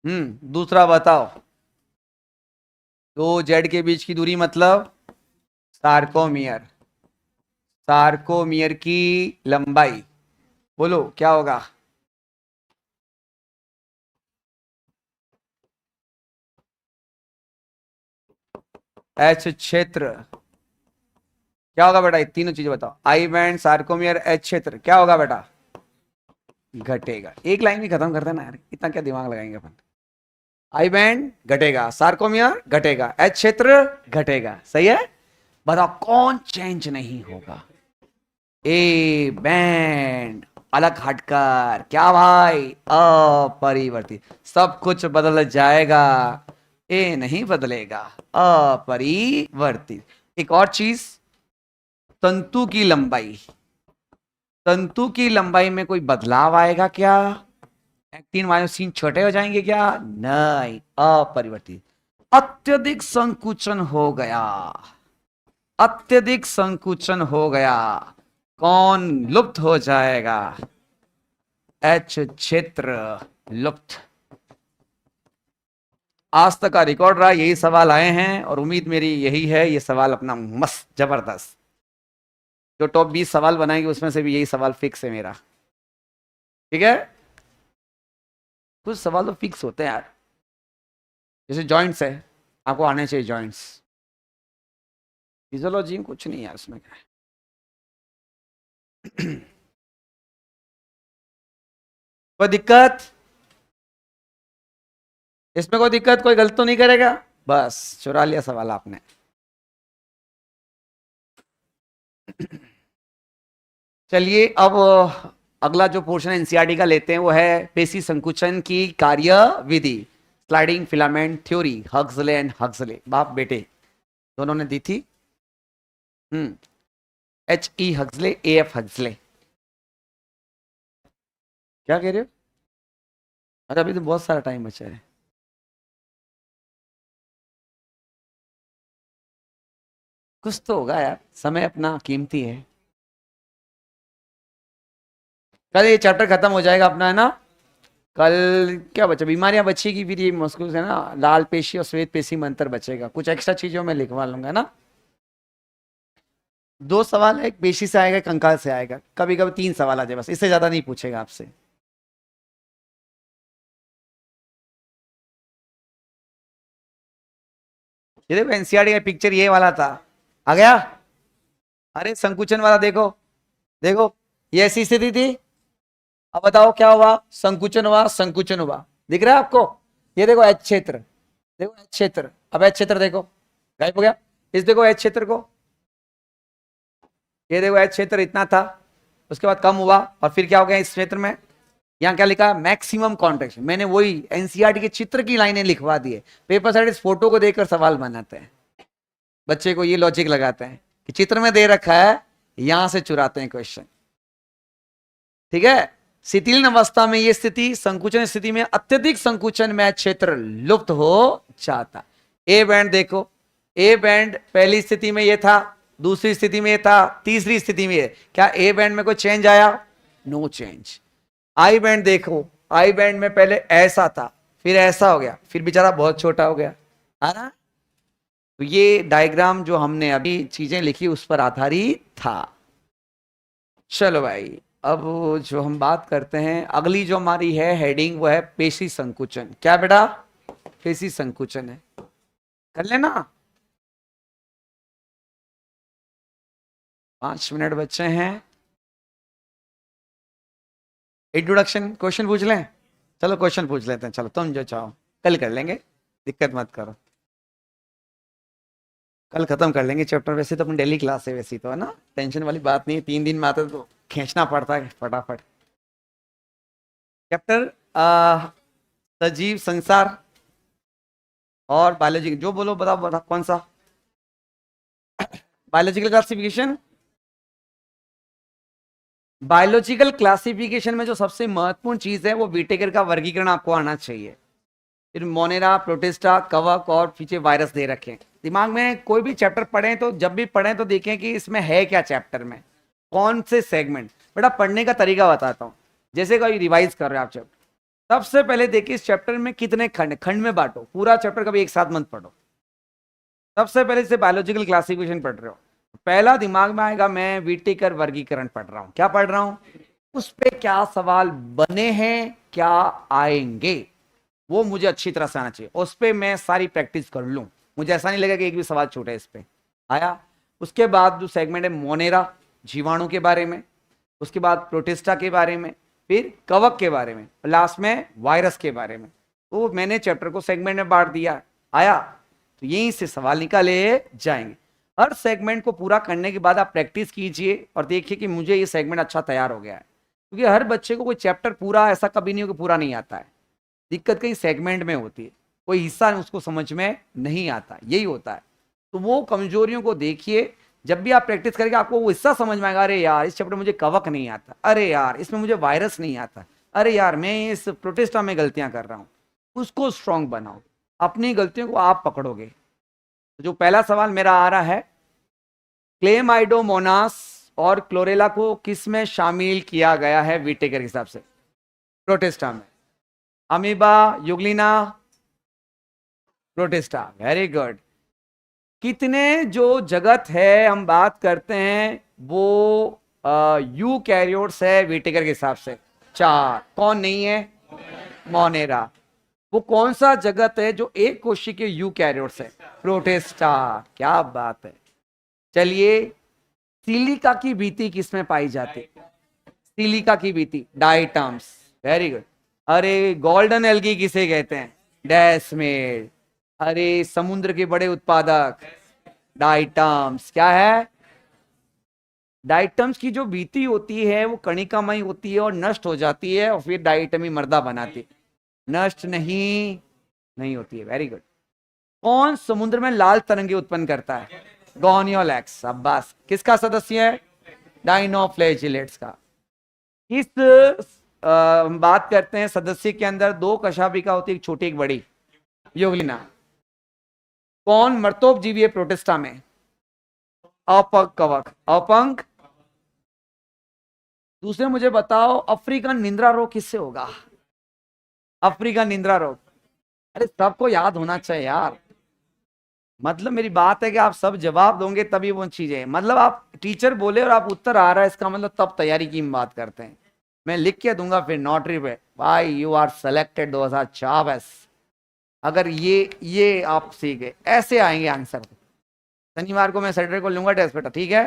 दूसरा बताओ, दो जेड के बीच की दूरी मतलब सार्कोमियर, सार्कोमियर की लंबाई बोलो क्या होगा। एच क्षेत्र क्या होगा बेटा, ये तीनों चीजें बताओ, आई बैंड, सार्कोमियर, एच क्षेत्र, क्या होगा बेटा, घटेगा। एक लाइन भी खत्म कर देना यार, इतना क्या दिमाग लगाएंगे अपन। आई बैंड घटेगा, सार्कोमियर घटेगा, एच क्षेत्र घटेगा, सही है। बताओ कौन चेंज नहीं होगा, ए बैंड अलग हटकर क्या भाई, अपरिवर्तित, सब कुछ बदल जाएगा, ए नहीं बदलेगा, अपरिवर्तित। एक और चीज, तंतु की लंबाई, तंतु की लंबाई में कोई बदलाव आएगा क्या, एक्टिन मायोसिन छोटे हो जाएंगे क्या, नहीं, अपरिवर्तित। अत्यधिक संकुचन हो गया, अत्यधिक संकुचन हो गया, कौन लुप्त हो जाएगा, एच क्षेत्र लुप्त। आज तक का रिकॉर्ड रहा, यही सवाल आए हैं और उम्मीद मेरी यही है, ये सवाल अपना मस्त जबरदस्त, जो टॉप 20 सवाल बनाएंगे उसमें से भी यही सवाल फिक्स है मेरा, ठीक है। कुछ सवाल तो फिक्स होते हैं यार, जैसे जॉइंट्स है, आपको आने चाहिए जॉइंट्स, फिजियोलॉजी में कुछ नहीं है उसमें क्या है। कोई दिक्कत इसमें, कोई दिक्कत, कोई गलत तो नहीं करेगा, बस चुरा लिया सवाल आपने। चलिए अब अगला जो पोर्शन एनसीईआरटी का लेते हैं वो है पेशी संकुचन की कार्यविधि, sliding filament theory, Huxley and Huxley, बाप बेटे दोनों ने दी थी। H E Huxley, A F Huxley, क्या कह रहे हो, अरे अभी तो बहुत सारा टाइम बचा है। कुछ तो होगा यार, समय अपना कीमती है। कल ये चैप्टर खत्म हो जाएगा अपना, है ना। कल क्या बचा, बीमारियां बचेगी, फिर ये मस्कुल है ना, लाल पेशी और श्वेत पेशी में अंतर बचेगा, कुछ एक्स्ट्रा चीजों में लिखवा लूंगा ना। दो सवाल है, एक पेशी से आएगा, कंकाल से आएगा, कभी कभी 3 सवाल आ जाए, बस इससे ज्यादा नहीं पूछेगा आपसे। ये देखो एनसीईआरटी का पिक्चर ये वाला था, आ गया। अरे संकुचन वाला देखो, देखो ये ऐसी स्थिति थी, अब बताओ क्या हुआ, संकुचन हुआ, संकुचन हुआ, दिख रहा है आपको। ये देखो एच क्षेत्र, देखो एच क्षेत्र, अब एच क्षेत्र देखो गायब हो गया, इस देखो एच क्षेत्र को, ये देखो एच क्षेत्र इतना था, उसके बाद कम हुआ और फिर क्या हो गया इस क्षेत्र में, यहाँ क्या लिखा, मैक्सिमम कॉन्ट्रैक्शन। मैंने वही एनसीईआरटी के चित्र की लाइनें लिखवा दी है, पेपर साइड इस फोटो को देखकर सवाल बनाते हैं, बच्चे को ये लॉजिक लगाते हैं कि चित्र में दे रखा है, यहां से चुराते हैं क्वेश्चन, ठीक है। शिथिल अवस्था में ये स्थिति, संकुचन स्थिति में अत्यधिक संकुचन में क्षेत्र लुप्त हो जाता। ए बैंड देखो, ए बैंड पहली स्थिति में ये था, दूसरी स्थिति में ये था, तीसरी स्थिति में ये, क्या ए बैंड में कोई चेंज आया, नो चेंज। आई बैंड देखो, आई बैंड में पहले ऐसा था, फिर ऐसा हो गया, फिर बेचारा बहुत छोटा हो गया, है ना। तो ये डायग्राम जो हमने अभी चीजें लिखी उस पर आधारित था। चलो भाई, अब जो हम बात करते हैं, अगली जो हमारी है हेडिंग वो है पेशी संकुचन। क्या बेटा, पेशी संकुचन है, कर लेना। 5 मिनट बचे हैं, इंट्रोडक्शन क्वेश्चन पूछ लें, चलो क्वेश्चन पूछ लेते हैं, चलो तुम जो चाहो, कल कर लेंगे, दिक्कत मत करो, कल खत्म कर लेंगे चैप्टर। वैसे तो अपन डेली क्लास है, वैसे तो है ना, टेंशन वाली बात नहीं है। 3 दिन में आते तो खींचना पड़ता है फटाफट। चैप्टर सजीव संसार और बायोलॉजी, जो बोलो बताओ बताओ कौन सा। Biological classification. बायोलॉजिकल क्लासिफिकेशन में जो सबसे महत्वपूर्ण चीज है वो विटेकर का वर्गीकरण आपको आना चाहिए। फिर मोनेरा, प्रोटिस्टा, कवक और पीछे वायरस दे रखे हैं। दिमाग में कोई भी चैप्टर पढ़ें तो जब भी पढ़ें तो देखें कि इसमें है क्या, चैप्टर में कौन से सेगमेंट। बेटा पढ़ने का तरीका बताता हूं। जैसे कोई रिवाइज कर रहे हो आप चैप्टर, सबसे पहले देखिए इस चैप्टर में कितने खंड, खंड में बांटो। पूरा चैप्टर कभी एक साथ मत पढ़ो। सबसे पहले जैसे बायोलॉजिकल क्लासिफिकेशन पढ़ रहे हो, पहला दिमाग में आएगा मैं विटेकर वर्गीकरण पढ़ रहा हूं। क्या पढ़ रहा हूं? उस पे क्या सवाल बने हैं, क्या आएंगे, वो मुझे अच्छी तरह से आना चाहिए। उस पर मैं सारी प्रैक्टिस कर लूं, मुझे ऐसा नहीं लगेगा कि एक भी सवाल छूटे इस पे। आया। उसके बाद जो सेगमेंट है मोनेरा, जीवाणु के बारे में, उसके बाद प्रोटिस्टा के बारे में, फिर कवक के बारे में, लास्ट में वायरस के बारे में। तो मैंने चैप्टर को सेगमेंट में बांट दिया। आया। तो यहीं से सवाल निकाले जाएंगे। हर सेगमेंट को पूरा करने के बाद आप प्रैक्टिस कीजिए और देखिए कि मुझे ये सेगमेंट अच्छा तैयार हो गया है। क्योंकि हर बच्चे को कोई चैप्टर पूरा ऐसा कभी नहीं हो कि पूरा नहीं आता है। दिक्कत कहीं सेगमेंट में होती है, कोई हिस्सा उसको समझ में नहीं आता, यही होता है। तो वो कमजोरियों को देखिए। जब भी आप प्रैक्टिस करेंगे आपको वो हिस्सा समझ में आएगा। अरे यार इस चैप्टर मुझे कवक नहीं आता, अरे यार इसमें मुझे वायरस नहीं आता, अरे यार मैं इस प्रोटिस्टा में गलतियां कर रहा हूं। उसको स्ट्रांग बनाओ, अपनी गलतियों को आप पकड़ोगे। तो जो पहला सवाल मेरा आ रहा है, क्लेमाइडोमोनास और क्लोरेला को किस में शामिल किया गया है विटेकर के हिसाब से? प्रोटिस्टा में। Amoeba, euglena, Protista. Very good. कितने जो जगत है हम बात करते हैं वो यू कैरियोट्स है विटेकर के हिसाब से? 4। कौन नहीं है? मोनेरा। वो कौन सा जगत है जो एक कोशिका के यू कैरियोट्स है? प्रोटिस्टा। क्या बात है। चलिए, सिलिका की भीति किसमें पाई जाती? सिलिका की भीति डाइटम्स। Very good. अरे गोल्डन एल्गी किसे कहते हैं? डेस्मेड। अरे समुद्र के बड़े उत्पादक डाइटम्स। क्या है? डाइटम्स की जो भीति होती है वो कणिकामय होती है और नष्ट हो जाती है और फिर डाइटमी मर्दा बनाती है। नष्ट नहीं होती है। Very good. कौन समुद्र में लाल तरंगे उत्पन्न करता है? गोनियोलैक्स। अब्बास। किसका सदस्य है? डाइनोफ्लैजिलेट्स का। इस हम बात करते हैं सदस्य के अंदर 2 कशाभिका होती है, एक छोटी एक बड़ी। युग्लिना। कौन मर्तोपजीवी है प्रोटिस्टा में? अपंग कवक। अपंग। दूसरे मुझे बताओ अफ्रीकन निंद्रा रोग किससे होगा? अफ्रीकन निंद्रा रोग। अरे सबको याद होना चाहिए यार। मतलब मेरी बात है कि आप सब जवाब दोगे तभी वो चीजें, मतलब आप टीचर बोले और आप उत्तर आ रहा है इसका मतलब तब तैयारी की हम बात करते हैं। मैं लिख के दूंगा फिर नोटरी पे, भाई यू आर सेलेक्टेड 2024। अगर ये आप सीखे ऐसे आएंगे आंसर। शनिवार को मैं सैटरडे को लूंगा टेस्ट बेटा, ठीक है?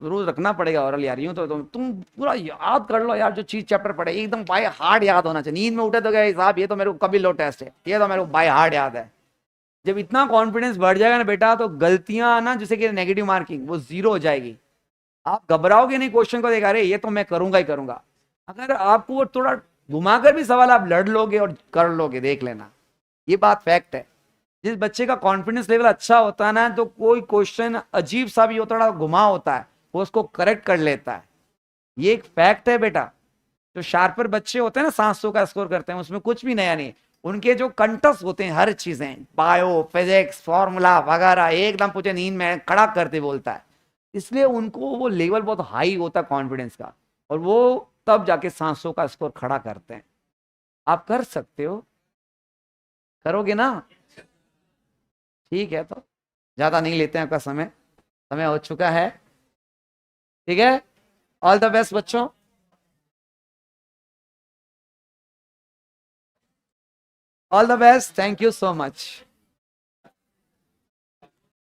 रोज रखना पड़ेगा ओरल यार। यूं तो तुम पूरा याद कर लो यार, जो चीज चैप्टर पढ़े एकदम बाय हार्ड याद होना चाहिए। नींद में उठे तो क्या साहब ये तो मेरे को कभी लो टेस्ट है, ये तो मेरे को बाय हार्ड याद है। जब इतना कॉन्फिडेंस बढ़ जाएगा ना बेटा तो गलतियां ना, जैसे कि नेगेटिव मार्किंग, वो 0 हो जाएगी। आप घबराओगे नहीं क्वेश्चन को देखा, अरे ये तो मैं करूंगा ही करूंगा। अगर आपको वो थोड़ा घुमाकर भी सवाल आप लड़ लोगे और कर लोगे, देख लेना ये बात फैक्ट है। जिस बच्चे का कॉन्फिडेंस लेवल अच्छा होता है ना, तो कोई क्वेश्चन अजीब सा भी होता है, घुमा होता है, वो उसको करेक्ट कर लेता है। ये एक फैक्ट है बेटा। जो शार्पर बच्चे होते हैं ना 700 का स्कोर करते हैं, उसमें कुछ भी नया नहीं। उनके जो कंटस्ट होते हैं, हर चीजें बायो फिजिक्स फॉर्मूला वगैरह एकदम पूछे नींद में खड़ा करते बोलता है। इसलिए उनको वो लेवल बहुत हाई होता है कॉन्फिडेंस का, और वो तब जाके 700 का स्कोर खड़ा करते हैं। आप कर सकते हो, करोगे ना? ठीक है, तो ज्यादा नहीं लेते हैं आपका समय, समय हो चुका है। ठीक है, ऑल द बेस्ट बच्चों। All the best, thank you so much.